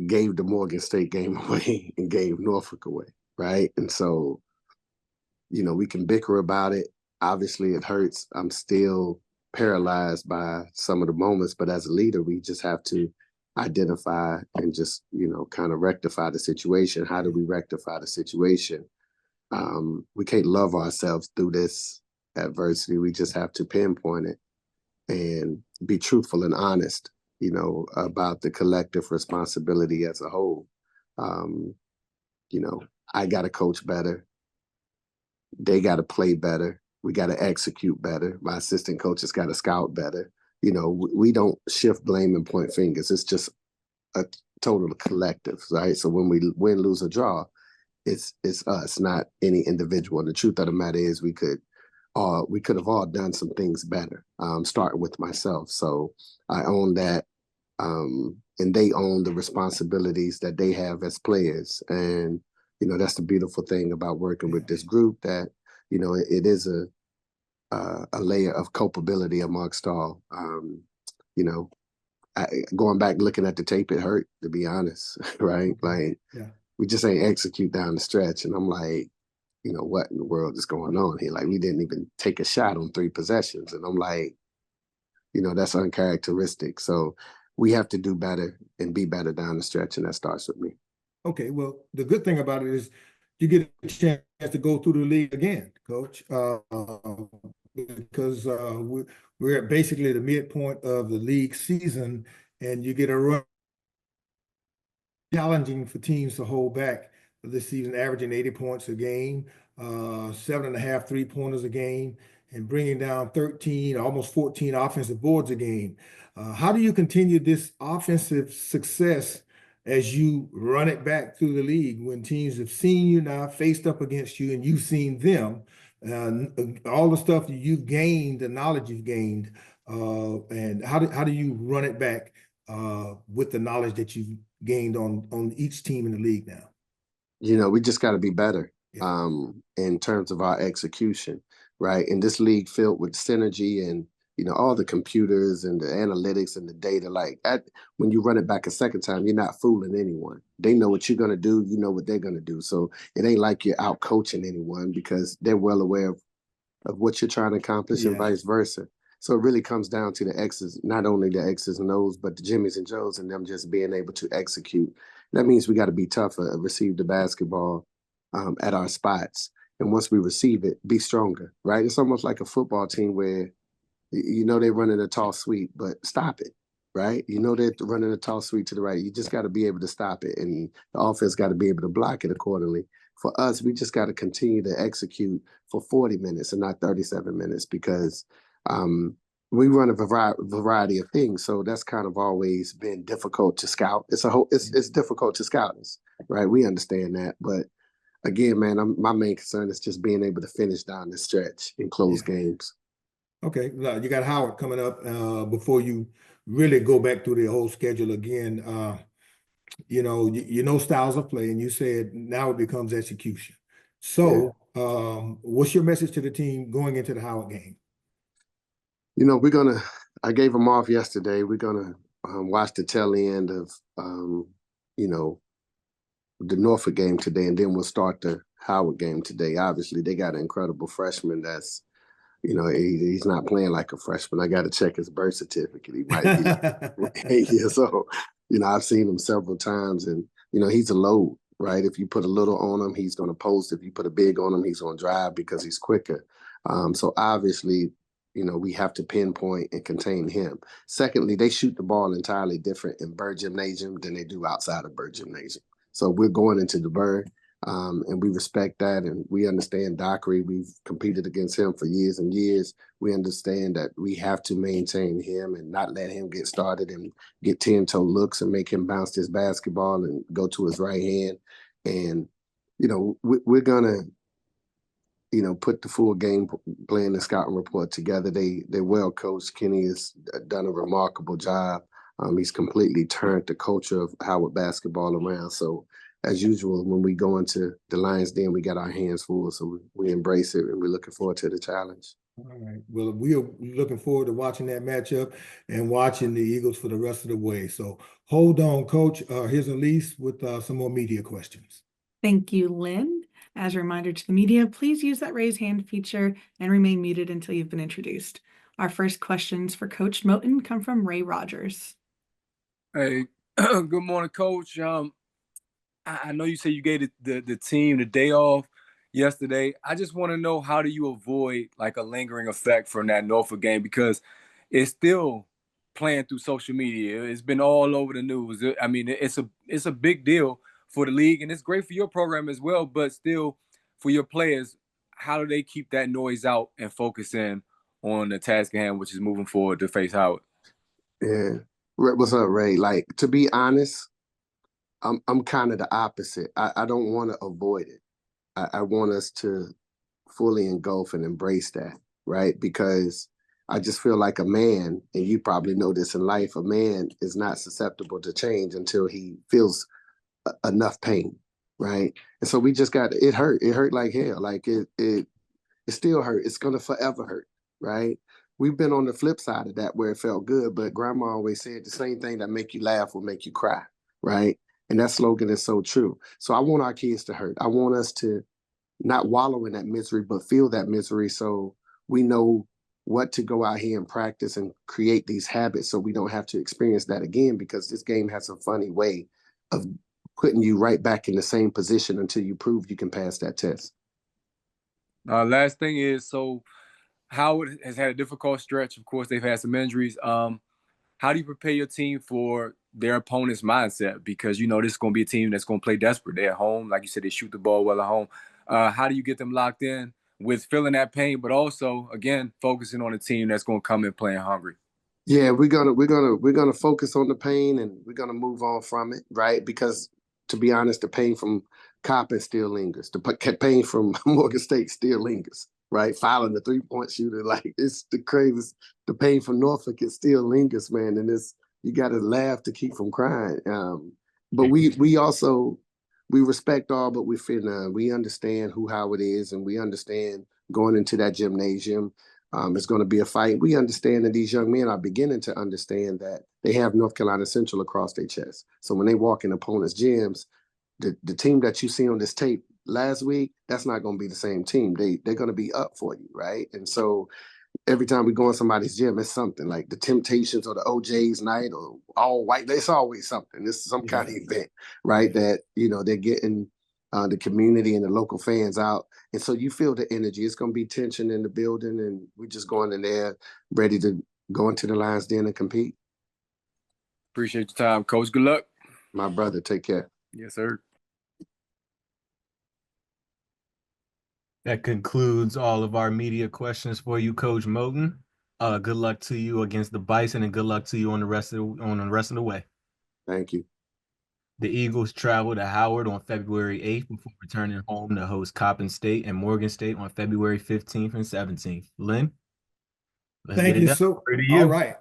gave the Morgan State game away and gave Norfolk away, right? And so, we can bicker about it. Obviously, it hurts. I'm still paralyzed by some of the moments, but as a leader, we just have to identify and just, kind of rectify the situation. How do we rectify the situation? We can't love ourselves through this adversity. We just have to pinpoint it and be truthful and honest, about the collective responsibility as a whole. I got to coach better. They got to play better. We got to execute better. My assistant coaches got to scout better. We don't shift blame and point fingers. It's just a total collective, right? So when we win, lose, or draw, it's us, not any individual. And the truth of the matter is we could have all done some things better, starting with myself. So I own that. and they own the responsibilities that they have as players. And, that's the beautiful thing about working with this group, that, it is a layer of culpability amongst all. Going back looking at the tape, it hurt, to be honest, right? Like, we just ain't execute down the stretch. And I'm like, what in the world is going on here? Like, we didn't even take a shot on 3 possessions. And I'm like, that's uncharacteristic. So we have to do better and be better down the stretch. And that starts with me. Okay, well, the good thing about it is you get a chance to go through the league again, Coach, because we're at basically the midpoint of the league season, and you get a run. Challenging for teams to hold back this season, averaging 80 points a game, 7.5 3-pointers a game, and bringing down 13, almost 14 offensive boards a game. How do you continue this offensive success as you run it back through the league when teams have seen you now, faced up against you, and you've seen them? All the stuff that you've gained, the knowledge you've gained, and how do you run it back with the knowledge that you've gained on each team in the league now? We just got to be better in terms of our execution, right? In this league filled with synergy and, all the computers and the analytics and the data, when you run it back a second time, you're not fooling anyone. They know what you're going to do. You know what they're going to do. So it ain't like you're out coaching anyone, because they're well aware of what you're trying to accomplish and vice versa. So it really comes down to the X's, not only the X's and O's, but the Jimmys and Joes, and them just being able to execute. That means we got to be tougher, receive the basketball at our spots. And once we receive it, be stronger, right? It's almost like a football team where, they're running a toss sweep, but stop it, right? They're running a toss sweep to the right. You just got to be able to stop it. And the offense got to be able to block it accordingly. For us, we just got to continue to execute for 40 minutes and not 37 minutes, because we run a variety of things. So that's kind of always been difficult to scout. It's difficult to scout us, right? We understand that. But again, man, my main concern is just being able to finish down the stretch in close games. Okay, you got Howard coming up before you really go back through the whole schedule again. Styles of play, and you said now it becomes execution. So what's your message to the team going into the Howard game? I gave them off yesterday. We're going to watch the tail end of, the Norfolk game today, and then we'll start the Howard game today. Obviously, they got an incredible freshman that's, he's not playing like a freshman. I got to check his birth certificate. He might be like 8 years old. I've seen him several times, and, he's a load, right? If you put a little on him, he's going to post. If you put a big on him, he's going to drive because he's quicker. So obviously, we have to pinpoint and contain him. Secondly, they shoot the ball entirely different in Bird Gymnasium than they do outside of Bird Gymnasium. So we're going into the Bird, and we respect that, and we understand Dockery. We've competed against him for years and years. We understand that we have to maintain him and not let him get started and get 10-toe looks and make him bounce his basketball and go to his right hand. And, we're going to, put the full game plan and scouting report together. They're well coached. Kenny has done a remarkable job. He's completely turned the culture of Howard basketball around. So as usual, when we go into the Lions Den, we got our hands full. So we embrace it, and we're looking forward to the challenge. All right. Well, we are looking forward to watching that matchup and watching the Eagles for the rest of the way. So hold on, Coach. Here's Elise with some more media questions. Thank you, Lynn. As a reminder to the media, please use that raise hand feature and remain muted until you've been introduced. Our first questions for Coach Moten come from Ray Rogers. Hey, good morning, Coach. I know you said you gave the team the day off yesterday. I just want to know, how do you avoid like a lingering effect from that Norfolk game, because it's still playing through social media. It's been all over the news. I mean, it's a big deal for the league, and it's great for your program as well, but still for your players, how do they keep that noise out and focus in on the task at hand, which is moving forward to face Howard? Yeah. What's up, Ray? Like, to be honest, I'm kind of the opposite. I don't want to avoid it. I want us to fully engulf and embrace that, right? Because I just feel like a man, and you probably know this in life, a man is not susceptible to change until he feels enough pain, right? And so we just got, it hurt. It hurt like hell. Like it still hurt. It's gonna forever hurt, right? We've been on the flip side of that where it felt good, but grandma always said the same thing that make you laugh will make you cry, right? And that slogan is so true. So I want our kids to hurt. I want us to not wallow in that misery, but feel that misery so we know what to go out here and practice and create these habits so we don't have to experience that again, because this game has a funny way of putting you right back in the same position until you prove you can pass that test. Last thing is, so Howard has had a difficult stretch. Of course, they've had some injuries. How do you prepare your team for their opponent's mindset? Because you know this is going to be a team that's going to play desperate. They're at home, like you said, they shoot the ball well at home. How do you get them locked in with feeling that pain, but also again focusing on a team that's going to come in playing hungry? Yeah, we're gonna focus on the pain and we're gonna move on from it, right? Because to be honest, the pain from Coppin still lingers. The pain from Morgan State still lingers, right? Fouling the 3-point shooter, like it's the craziest. The pain from Norfolk, it still lingers, man. And it's, you got to laugh to keep from crying. But we also, we respect all, but we feel none. We understand who Howard is, and we understand going into that gymnasium. It's going to be a fight. We understand that these young men are beginning to understand that they have North Carolina Central across their chest. So when they walk in opponents' gyms, the team that you see on this tape last week, that's not going to be the same team. They're going to be up for you, right? And so every time we go in somebody's gym, it's something like the Temptations or the OJ's night or all white. It's always something. It's some kind of event, right? That, you know, they're getting the community and the local fans out. And so you feel the energy. It's going to be tension in the building, and we're just going in there ready to go into the Lions Den and compete. Appreciate your time, Coach. Good luck. My brother, take care. Yes, sir. That concludes all of our media questions for you, Coach Moten. Good luck to you against the Bison, and good luck to you on the rest of the way. Thank you. The Eagles travel to Howard on February 8th before returning home to host Coppin State and Morgan State on February 15th and 17th. Lynn, let's Thank get it you done. so. Over to you. All right.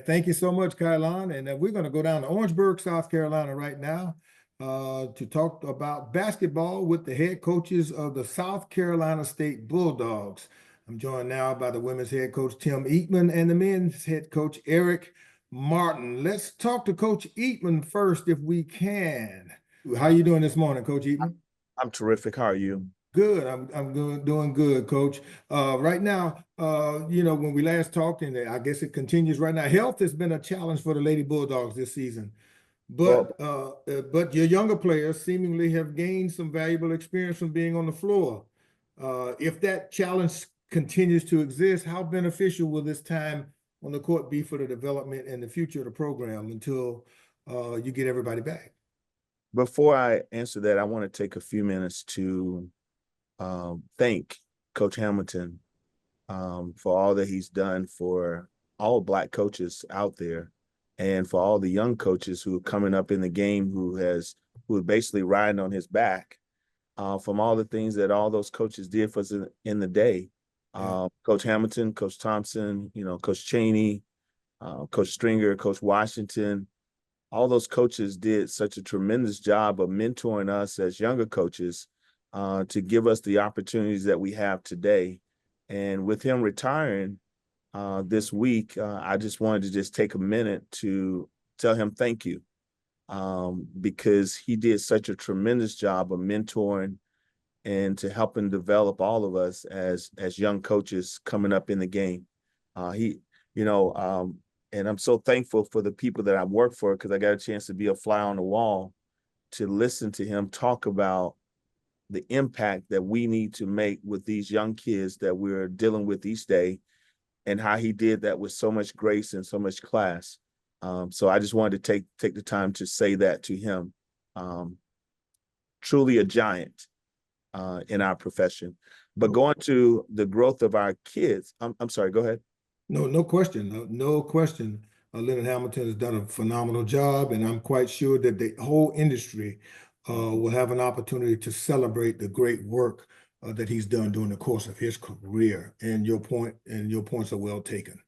Thank you so much, Kylon. And we're going to go down to Orangeburg, South Carolina right now to talk about basketball with the head coaches of the South Carolina State Bulldogs. I'm joined now by the women's head coach, Tim Eatman, and the men's head coach, Eric Martin. Let's talk to Coach Eatman first, if we can. How you doing this morning, Coach Eatman? I'm terrific. How are you? Good. I'm doing good, Coach. Right now, you know, when we last talked, and I guess it continues right now, health has been a challenge for the Lady Bulldogs this season. But your younger players seemingly have gained some valuable experience from being on the floor. If that challenge continues to exist, how beneficial will this time on the court be for the development and the future of the program until you get everybody back? Before I answer that, I want to take a few minutes to thank Coach Hamilton for all that he's done for all Black coaches out there, and for all the young coaches who are coming up in the game who are basically riding on his back from all the things that all those coaches did for us in the day. Coach Hamilton, Coach Thompson, you know, Coach Cheney, Coach Stringer, Coach Washington. All those coaches did such a tremendous job of mentoring us as younger coaches to give us the opportunities that we have today. And with him retiring this week, I just wanted to just take a minute to tell him thank you because he did such a tremendous job of mentoring and to helping develop all of us as young coaches coming up in the game. And I'm so thankful for the people that I work for, because I got a chance to be a fly on the wall to listen to him talk about the impact that we need to make with these young kids that we're dealing with each day, and how he did that with so much grace and so much class. So I just wanted to take the time to say that to him. Truly a giant in our profession. But going to the growth of our kids, I'm sorry, go ahead. No question. No question. Leonard Hamilton has done a phenomenal job, and I'm quite sure that the whole industry will have an opportunity to celebrate the great work that he's done during the course of his career. And your points are well taken.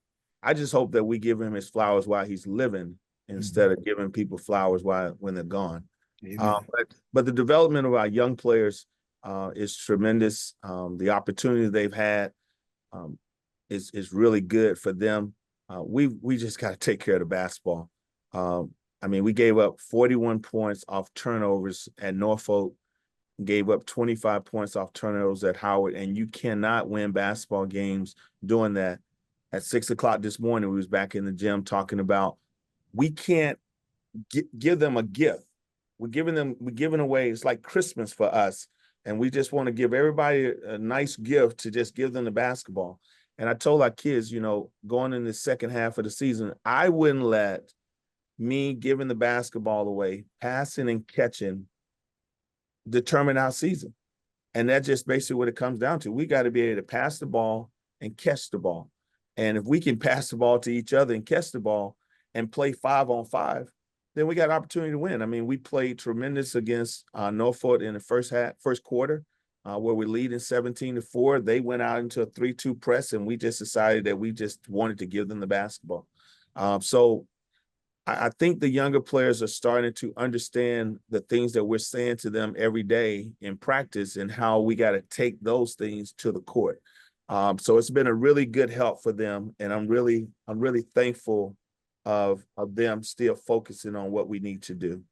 I just hope that we give him his flowers while he's living instead of giving people flowers when they're gone. But the development of our young players is tremendous. The opportunity they've had is really good for them. We just got to take care of the basketball. I mean, we gave up 41 points off turnovers at Norfolk, gave up 25 points off turnovers at Howard, and you cannot win basketball games doing that. At 6 o'clock this morning, we was back in the gym talking about we can't give them a gift. We're giving away, it's like Christmas for us. And we just want to give everybody a nice gift to just give them the basketball. And I told our kids, you know, going in the second half of the season, I wouldn't let me giving the basketball away, passing and catching, determine our season. And that's just basically what it comes down to. We got to be able to pass the ball and catch the ball. And if we can pass the ball to each other and catch the ball and play 5-on-5, then we got an opportunity to win. I mean, we played tremendous against Norfolk in the first quarter, where we lead in 17-4. They went out into a 3-2 press, and we just decided that we just wanted to give them the basketball. So I think the younger players are starting to understand the things that we're saying to them every day in practice and how we got to take those things to the court. So it's been a really good help for them, and I'm really thankful of them still focusing on what we need to do.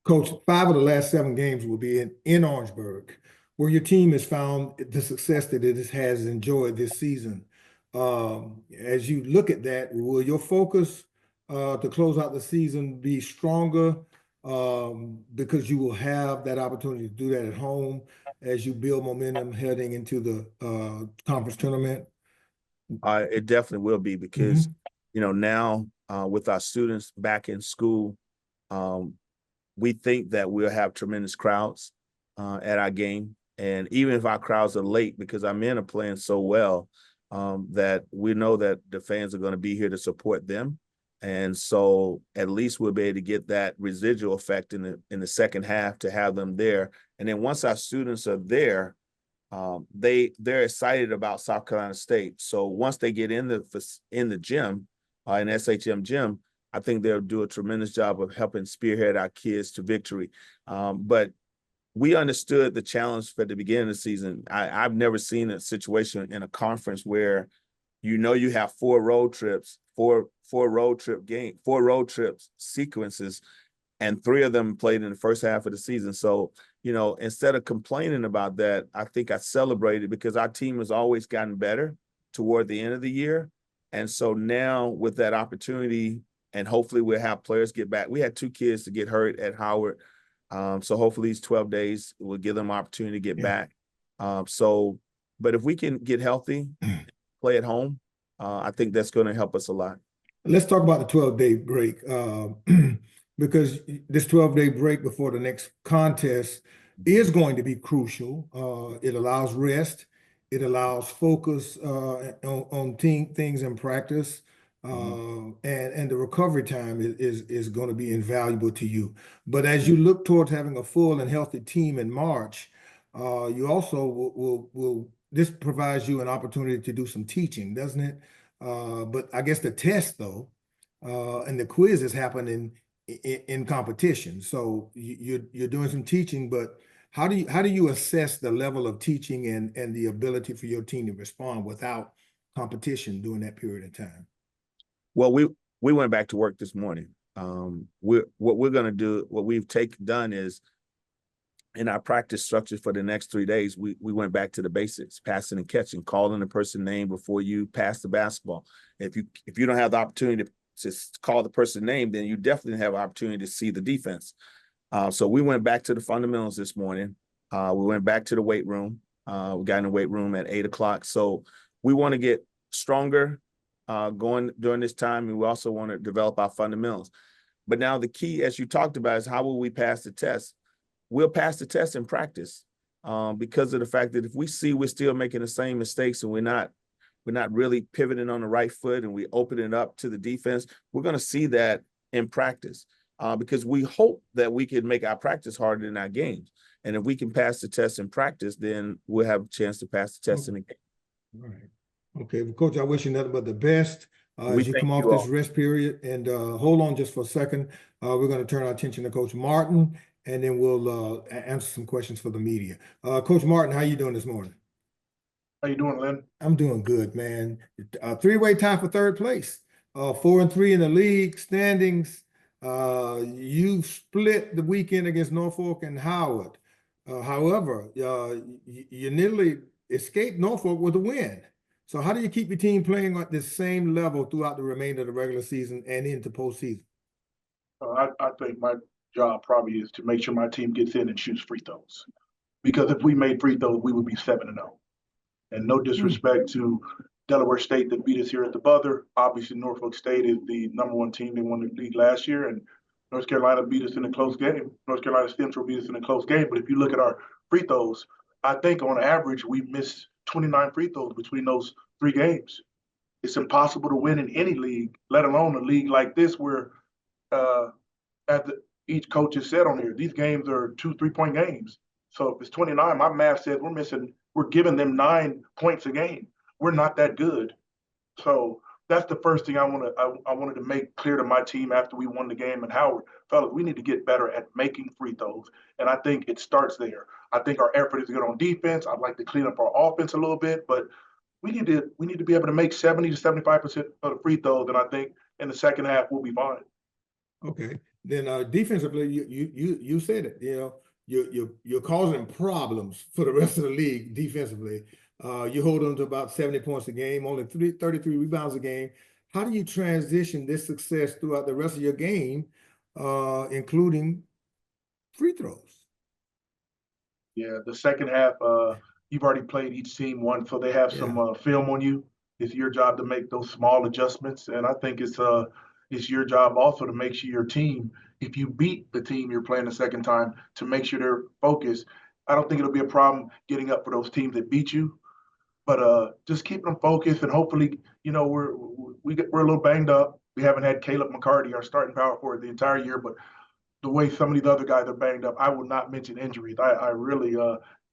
Coach, 5 of the last 7 games will be in Orangeburg, where your team has found the success that it has enjoyed this season. As you look at that, will your focus to close out the season be stronger because you will have that opportunity to do that at home as you build momentum heading into the conference tournament? It definitely will be because, you know, now with our students back in school, we think that we'll have tremendous crowds at our game. And even if our crowds are late, because our men are playing so well, that we know that the fans are going to be here to support them. And so at least we'll be able to get that residual effect in the second half to have them there. And then once our students are there, they're excited about South Carolina State. So once they get in the gym, in SHM gym, I think they'll do a tremendous job of helping spearhead our kids to victory. But we understood the challenge for the beginning of the season. I've never seen a situation in a conference where you have 4 road trips, four road trips sequences, and 3 of them played in the first half of the season. So, you know, instead of complaining about that, I think I celebrated because our team has always gotten better toward the end of the year. And so now with that opportunity, and hopefully we'll have players get back. We had 2 kids to get hurt at Howard. So hopefully these 12 days will give them opportunity to get back. But if we can get healthy, play at home, I think that's going to help us a lot. Let's talk about the 12-day break because this 12-day break before the next contest is going to be crucial. It allows rest. It allows focus on things in practice. And the recovery time is going to be invaluable to you. But as you look towards having a full and healthy team in March, you also will this provides you an opportunity to do some teaching, doesn't it? But I guess the test though, and the quizzes happen in competition. So you're doing some teaching, but how do you assess the level of teaching and the ability for your team to respond without competition during that period of time? Well, we went back to work this morning. What we're going to do, what we've done is in our practice structure for the next 3 days, we went back to the basics, passing and catching, calling the person's name before you pass the basketball. If you don't have the opportunity to call the person's name, then you definitely have an opportunity to see the defense. So we went back to the fundamentals this morning. We went back to the weight room. We got in the weight room at 8 o'clock. So we want to get stronger going during this time, and we also want to develop our fundamentals. But now the key, as you talked about, is how will we pass the test? We'll pass the test in practice because of the fact that if we see we're still making the same mistakes and we're not really pivoting on the right foot and we open it up to the defense, we're going to see that in practice because we hope that we can make our practice harder than our games. And if we can pass the test in practice, then we'll have a chance to pass the test in the game. All right. Okay, well, Coach, I wish you nothing but the best We as you thank come off you this all. rest period. And hold on just for a second. We're going to turn our attention to Coach Martin, and then we'll answer some questions for the media. Coach Martin, how you doing this morning? How you doing, Lynn? I'm doing good, man. Three-way tie for third place. 4-3 in the league standings. You split the weekend against Norfolk and Howard. However, you nearly escaped Norfolk with a win. So how do you keep your team playing at the same level throughout the remainder of the regular season and into postseason? I think my job probably is to make sure my team gets in and shoots free throws. Because if we made free throws, we would be 7-0. And no disrespect to Delaware State that beat us here at the buzzer. Obviously, Norfolk State is the #1 team. They won the league last year, and North Carolina beat us in a close game. North Carolina Central beat us in a close game. But if you look at our free throws, I think on average we missed 29 free throws between those 3 games. It's impossible to win in any league, let alone a league like this where uh, each coach has said on here, these games are 2 3-point games. So if it's 29, my math says we're giving them 9 points a game. We're not that good. So that's the first thing I wanted to make clear to my team after we won the game at Howard. Fellas, we need to get better at making free throws. And I think it starts there. I think our effort is good on defense. I'd like to clean up our offense a little bit, but we need to be able to make 70 to 75% of the free throws. And I think in the second half we'll be fine. Okay. Then defensively, you said it. You know, you're causing problems for the rest of the league defensively. You hold them to about 70 points a game, only 33 rebounds a game. How do you transition this success throughout the rest of your game, including free throws? Yeah, the second half, you've already played each team once, so they have some film on you. It's your job to make those small adjustments, and I think it's your job also to make sure your team, if you beat the team you're playing the second time, to make sure they're focused. I don't think it'll be a problem getting up for those teams that beat you, but just keeping them focused and hopefully, you know, we're a little banged up. We haven't had Caleb McCarty, our starting power forward, the entire year, but the way some of these other guys are banged up, I will not mention injuries. I really,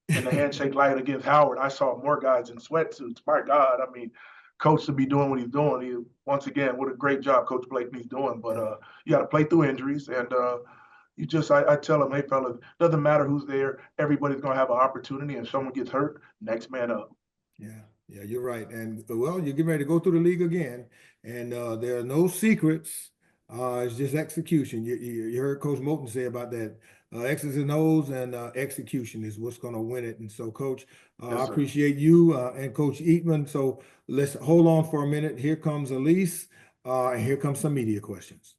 in the handshake light against Howard, I saw more guys in sweatsuits. My God, I mean, coach should be doing what he's doing. Once again, what a great job Coach Blakeney's doing. But you got to play through injuries, and I tell them, hey fellas, doesn't matter who's there. Everybody's gonna have an opportunity, and if someone gets hurt, next man up. Yeah, you're right. And well, you're getting ready to go through the league again, and there are no secrets. It's just execution. You heard Coach Moulton say about that. X's and O's and execution is what's going to win it. And so, Coach, I appreciate you and Coach Eatman. So let's hold on for a minute. Here comes Elise, and here comes some media questions.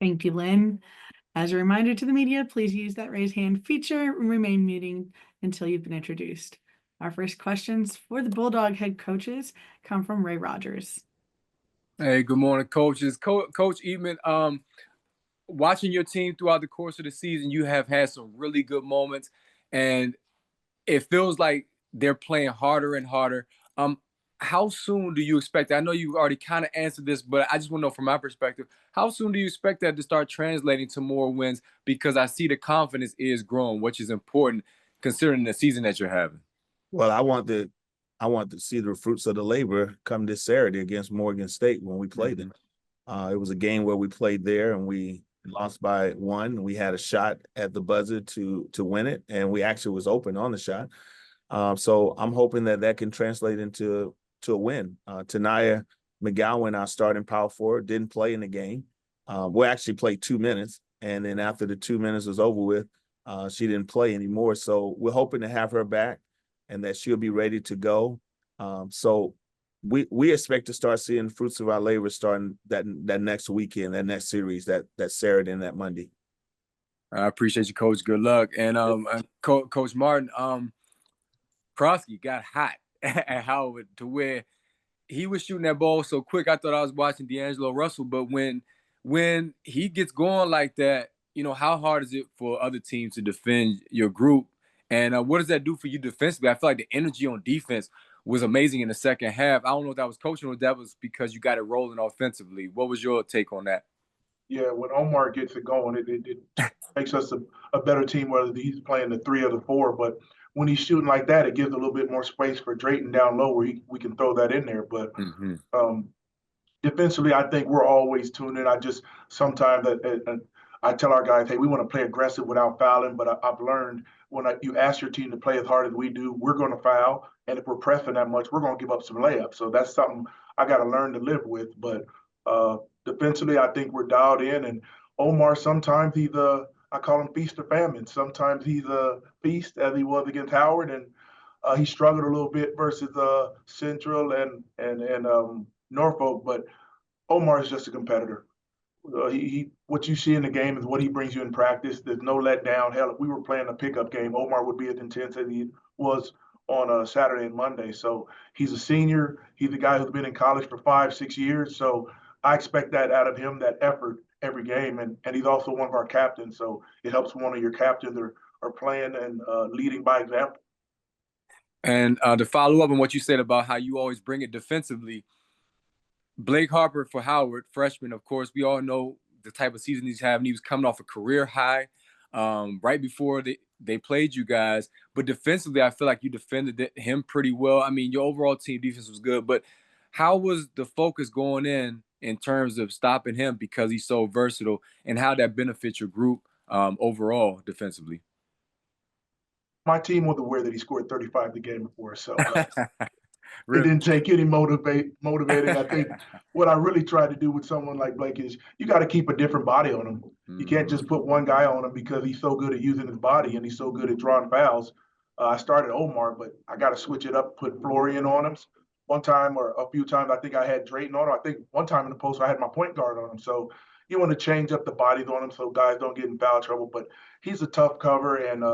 Thank you, Lynn. As a reminder to the media, please use that raise hand feature and remain muted until you've been introduced. Our first questions for the Bulldog head coaches come from Ray Rogers. Hey, good morning, coaches. Coach Eatman, watching your team throughout the course of the season, you have had some really good moments, and it feels like they're playing harder and harder. How soon do you expect that? I know you already kind of answered this, but I just want to know from my perspective, how soon do you expect that to start translating to more wins? Because I see the confidence is growing, which is important considering the season that you're having. Well, I want to see the fruits of the labor come this Saturday against Morgan State when we played them. It was a game where we played there and we lost by 1. We had a shot at the buzzer to win it, and we actually was open on the shot. So I'm hoping that can translate into a win. Tanaya McGowan, our starting power forward, didn't play in the game. We actually played 2 minutes, and then after the 2 minutes was over with, she didn't play anymore. So we're hoping to have her back and that she'll be ready to go. So we expect to start seeing fruits of our labor starting that next weekend, that next series, that Saturday and that Monday. I appreciate you, Coach. Good luck. And Coach Martin, Krosky got hot at Howard to where he was shooting that ball so quick. I thought I was watching D'Angelo Russell, but when he gets going like that, you know, how hard is it for other teams to defend your group? And what does that do for you defensively? I feel like the energy on defense was amazing in the second half. I don't know if that was coaching or if that was because you got it rolling offensively. What was your take on that? Yeah, when Omar gets it going, it makes us a better team, whether he's playing the 3 or the 4. But when he's shooting like that, it gives a little bit more space for Drayton down low where we can throw that in there. But defensively, I think we're always tuned in. I just sometimes I tell our guys, hey, we want to play aggressive without fouling. But I've learned when you ask your team to play as hard as we do, we're going to foul. And if we're pressing that much, we're going to give up some layups. So that's something I got to learn to live with. But defensively, I think we're dialed in. And Omar, sometimes he's I call him feast or famine. Sometimes he's a feast, as he was against Howard, and he struggled a little bit versus Central and Norfolk. But Omar is just a competitor. What you see in the game is what he brings you in practice. There's no letdown. Hell, if we were playing a pickup game, Omar would be as intense as he was on Saturday and Monday. So he's a senior. He's a guy who's been in college for 5-6 years. So I expect that out of him, that effort every game. And he's also one of our captains. So it helps when one of your captains are playing and leading by example. And to follow up on what you said about how you always bring it defensively, Blake Harper for Howard, freshman, of course, we all know the type of season he's having. He was coming off a career high right before they played you guys. But defensively, I feel like you defended him pretty well. I mean, your overall team defense was good. But how was the focus going in terms of stopping him because he's so versatile, and how that benefits your group overall defensively? My team was aware that he scored 35 the game before, so Really? It didn't take any motivating. I think what I really tried to do with someone like Blake is you got to keep a different body on him. You can't just put one guy on him because he's so good at using his body and he's so good at drawing fouls. I started Omar, but I got to switch it up, put Florian on him. One time or a few times, I think I had Drayton on him. I think one time in the post, I had my point guard on him. So you want to change up the bodies on him so guys don't get in foul trouble. But he's a tough cover. And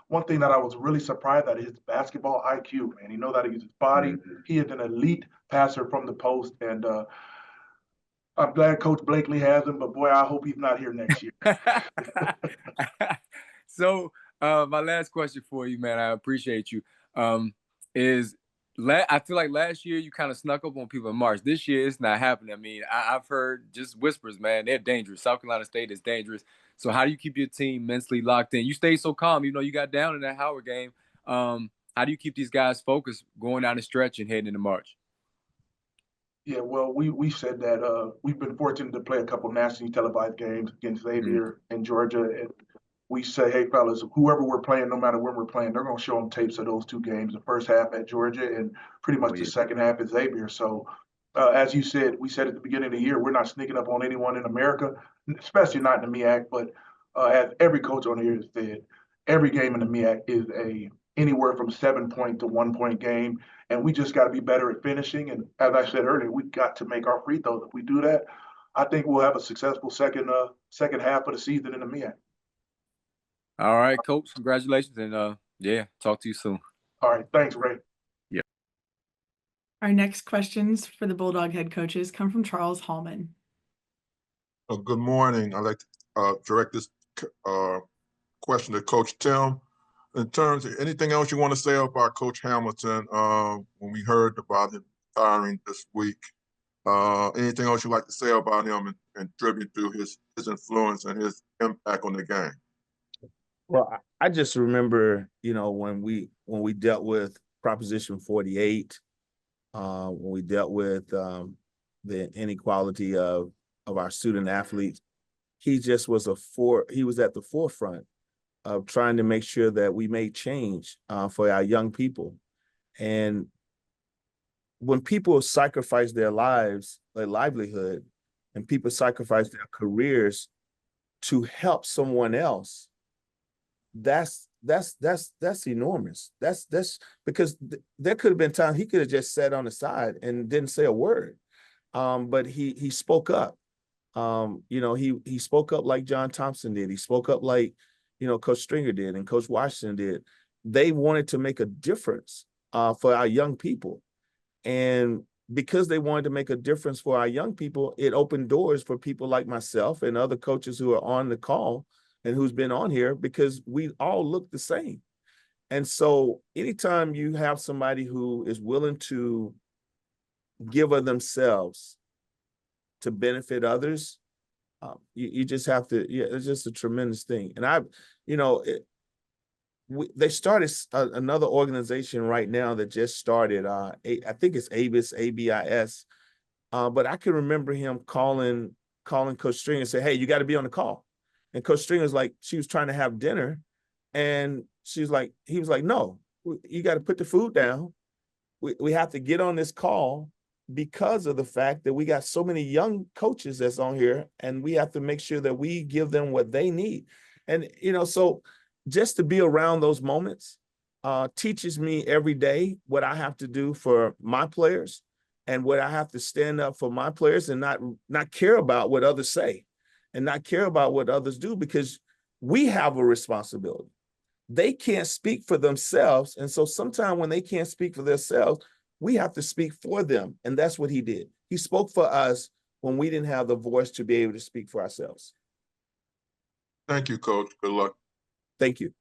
one thing that I was really surprised at is his basketball IQ, man. He knows how to use his body. He is an elite passer from the post. And I'm glad Coach Blakely has him, but boy, I hope he's not here next year. So my last question for you, man, I appreciate you, I feel like last year you kind of snuck up on people in March. This year it's not happening. I mean, I've heard just whispers, man. They're dangerous. South Carolina State is dangerous. So how do you keep your team mentally locked in? You stay so calm, you know, you got down in that Howard game. How do you keep these guys focused going down the stretch and heading into March? Yeah, well, we said that we've been fortunate to play a couple nationally televised games against Xavier and Georgia, and we say, hey, fellas, whoever we're playing, no matter when we're playing, they're going to show them tapes of those two games, the first half at Georgia and pretty much the second half at Xavier. So as you said, we said at the beginning of the year, we're not sneaking up on anyone in America, especially not in the MEAC, but as every coach on here has said, every game in the MEAC is anywhere from 7-point to 1-point game. And we just got to be better at finishing. And as I said earlier, we got to make our free throws. If we do that, I think we'll have a successful second half of the season in the MEAC. All right, Coach. Congratulations. And yeah, talk to you soon. All right. Thanks, Ray. Yeah. Our next questions for the Bulldog head coaches come from Charles Hallman. Good morning. I'd like to direct this question to Coach Tim. In terms of anything else you want to say about Coach Hamilton, when we heard about him retiring this week, anything else you'd like to say about him and tribute to his influence and his impact on the game? Well, I just remember, you know, when we dealt with Proposition 48, when we dealt with the inequality of our student athletes, he just was he was at the forefront of trying to make sure that we made change for our young people. And when people sacrifice their lives, their livelihood, and people sacrifice their careers to help someone else, that's enormous. That's because there could have been times he could have just sat on the side and didn't say a word. But he spoke up. You know, he spoke up like John Thompson did. He spoke up like, you know, Coach Stringer did and Coach Washington did. They wanted to make a difference for our young people. And because they wanted to make a difference for our young people, it opened doors for people like myself and other coaches who are on the call and who's been on here, because we all look the same. And so anytime you have somebody who is willing to give of themselves to benefit others, you just have to, it's just a tremendous thing. And they started another organization right now that just started. I think it's ABIS, ABIS. But I can remember him calling Coach Stringer and say, "Hey, you got to be on the call." And Coach Stringer's like, she was trying to have dinner, and he was like, "No, you got to put the food down. We have to get on this call because of the fact that we got so many young coaches that's on here, and we have to make sure that we give them what they need." And so just to be around those moments teaches me every day what I have to do for my players and what I have to stand up for my players and not care about what others say and not care about what others do, because we have a responsibility. They can't speak for themselves. And so sometimes when they can't speak for themselves, we have to speak for them. And that's what he did. He spoke for us when we didn't have the voice to be able to speak for ourselves. Thank you, Coach. Good luck. Thank you.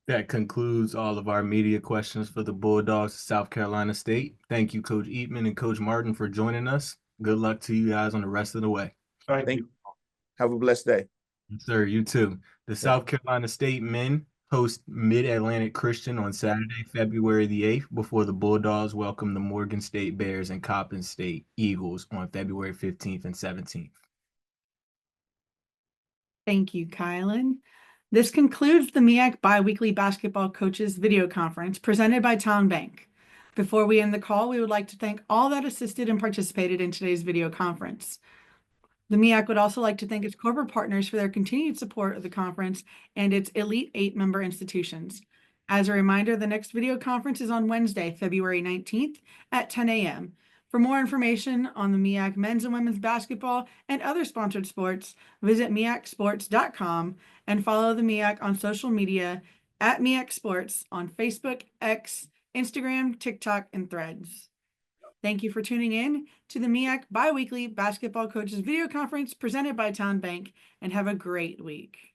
That concludes all of our media questions for the Bulldogs of South Carolina State. Thank you, Coach Eatman and Coach Martin, for joining us. Good luck to you guys on the rest of the way. Thank you. Have a blessed day. Yes, sir. You too. The South Carolina State men host Mid-Atlantic Christian on Saturday, February the 8th, before the Bulldogs welcome the Morgan State Bears and Coppin State Eagles on February 15th and 17th. Thank you, Kylan. This concludes the MEAC Biweekly Basketball Coaches video conference presented by Town Bank. Before we end the call, we would like to thank all that assisted and participated in today's video conference. The MEAC would also like to thank its corporate partners for their continued support of the conference and its Elite 8 member institutions. As a reminder, the next video conference is on Wednesday, February 19th at 10 a.m. For more information on the MEAC men's and women's basketball and other sponsored sports, visit meacsports.com and follow the MEAC on social media at MEAC Sports on Facebook, X, Instagram, TikTok, and Threads. Thank you for tuning in to the MEAC Biweekly Basketball Coaches video conference presented by Town Bank, and have a great week.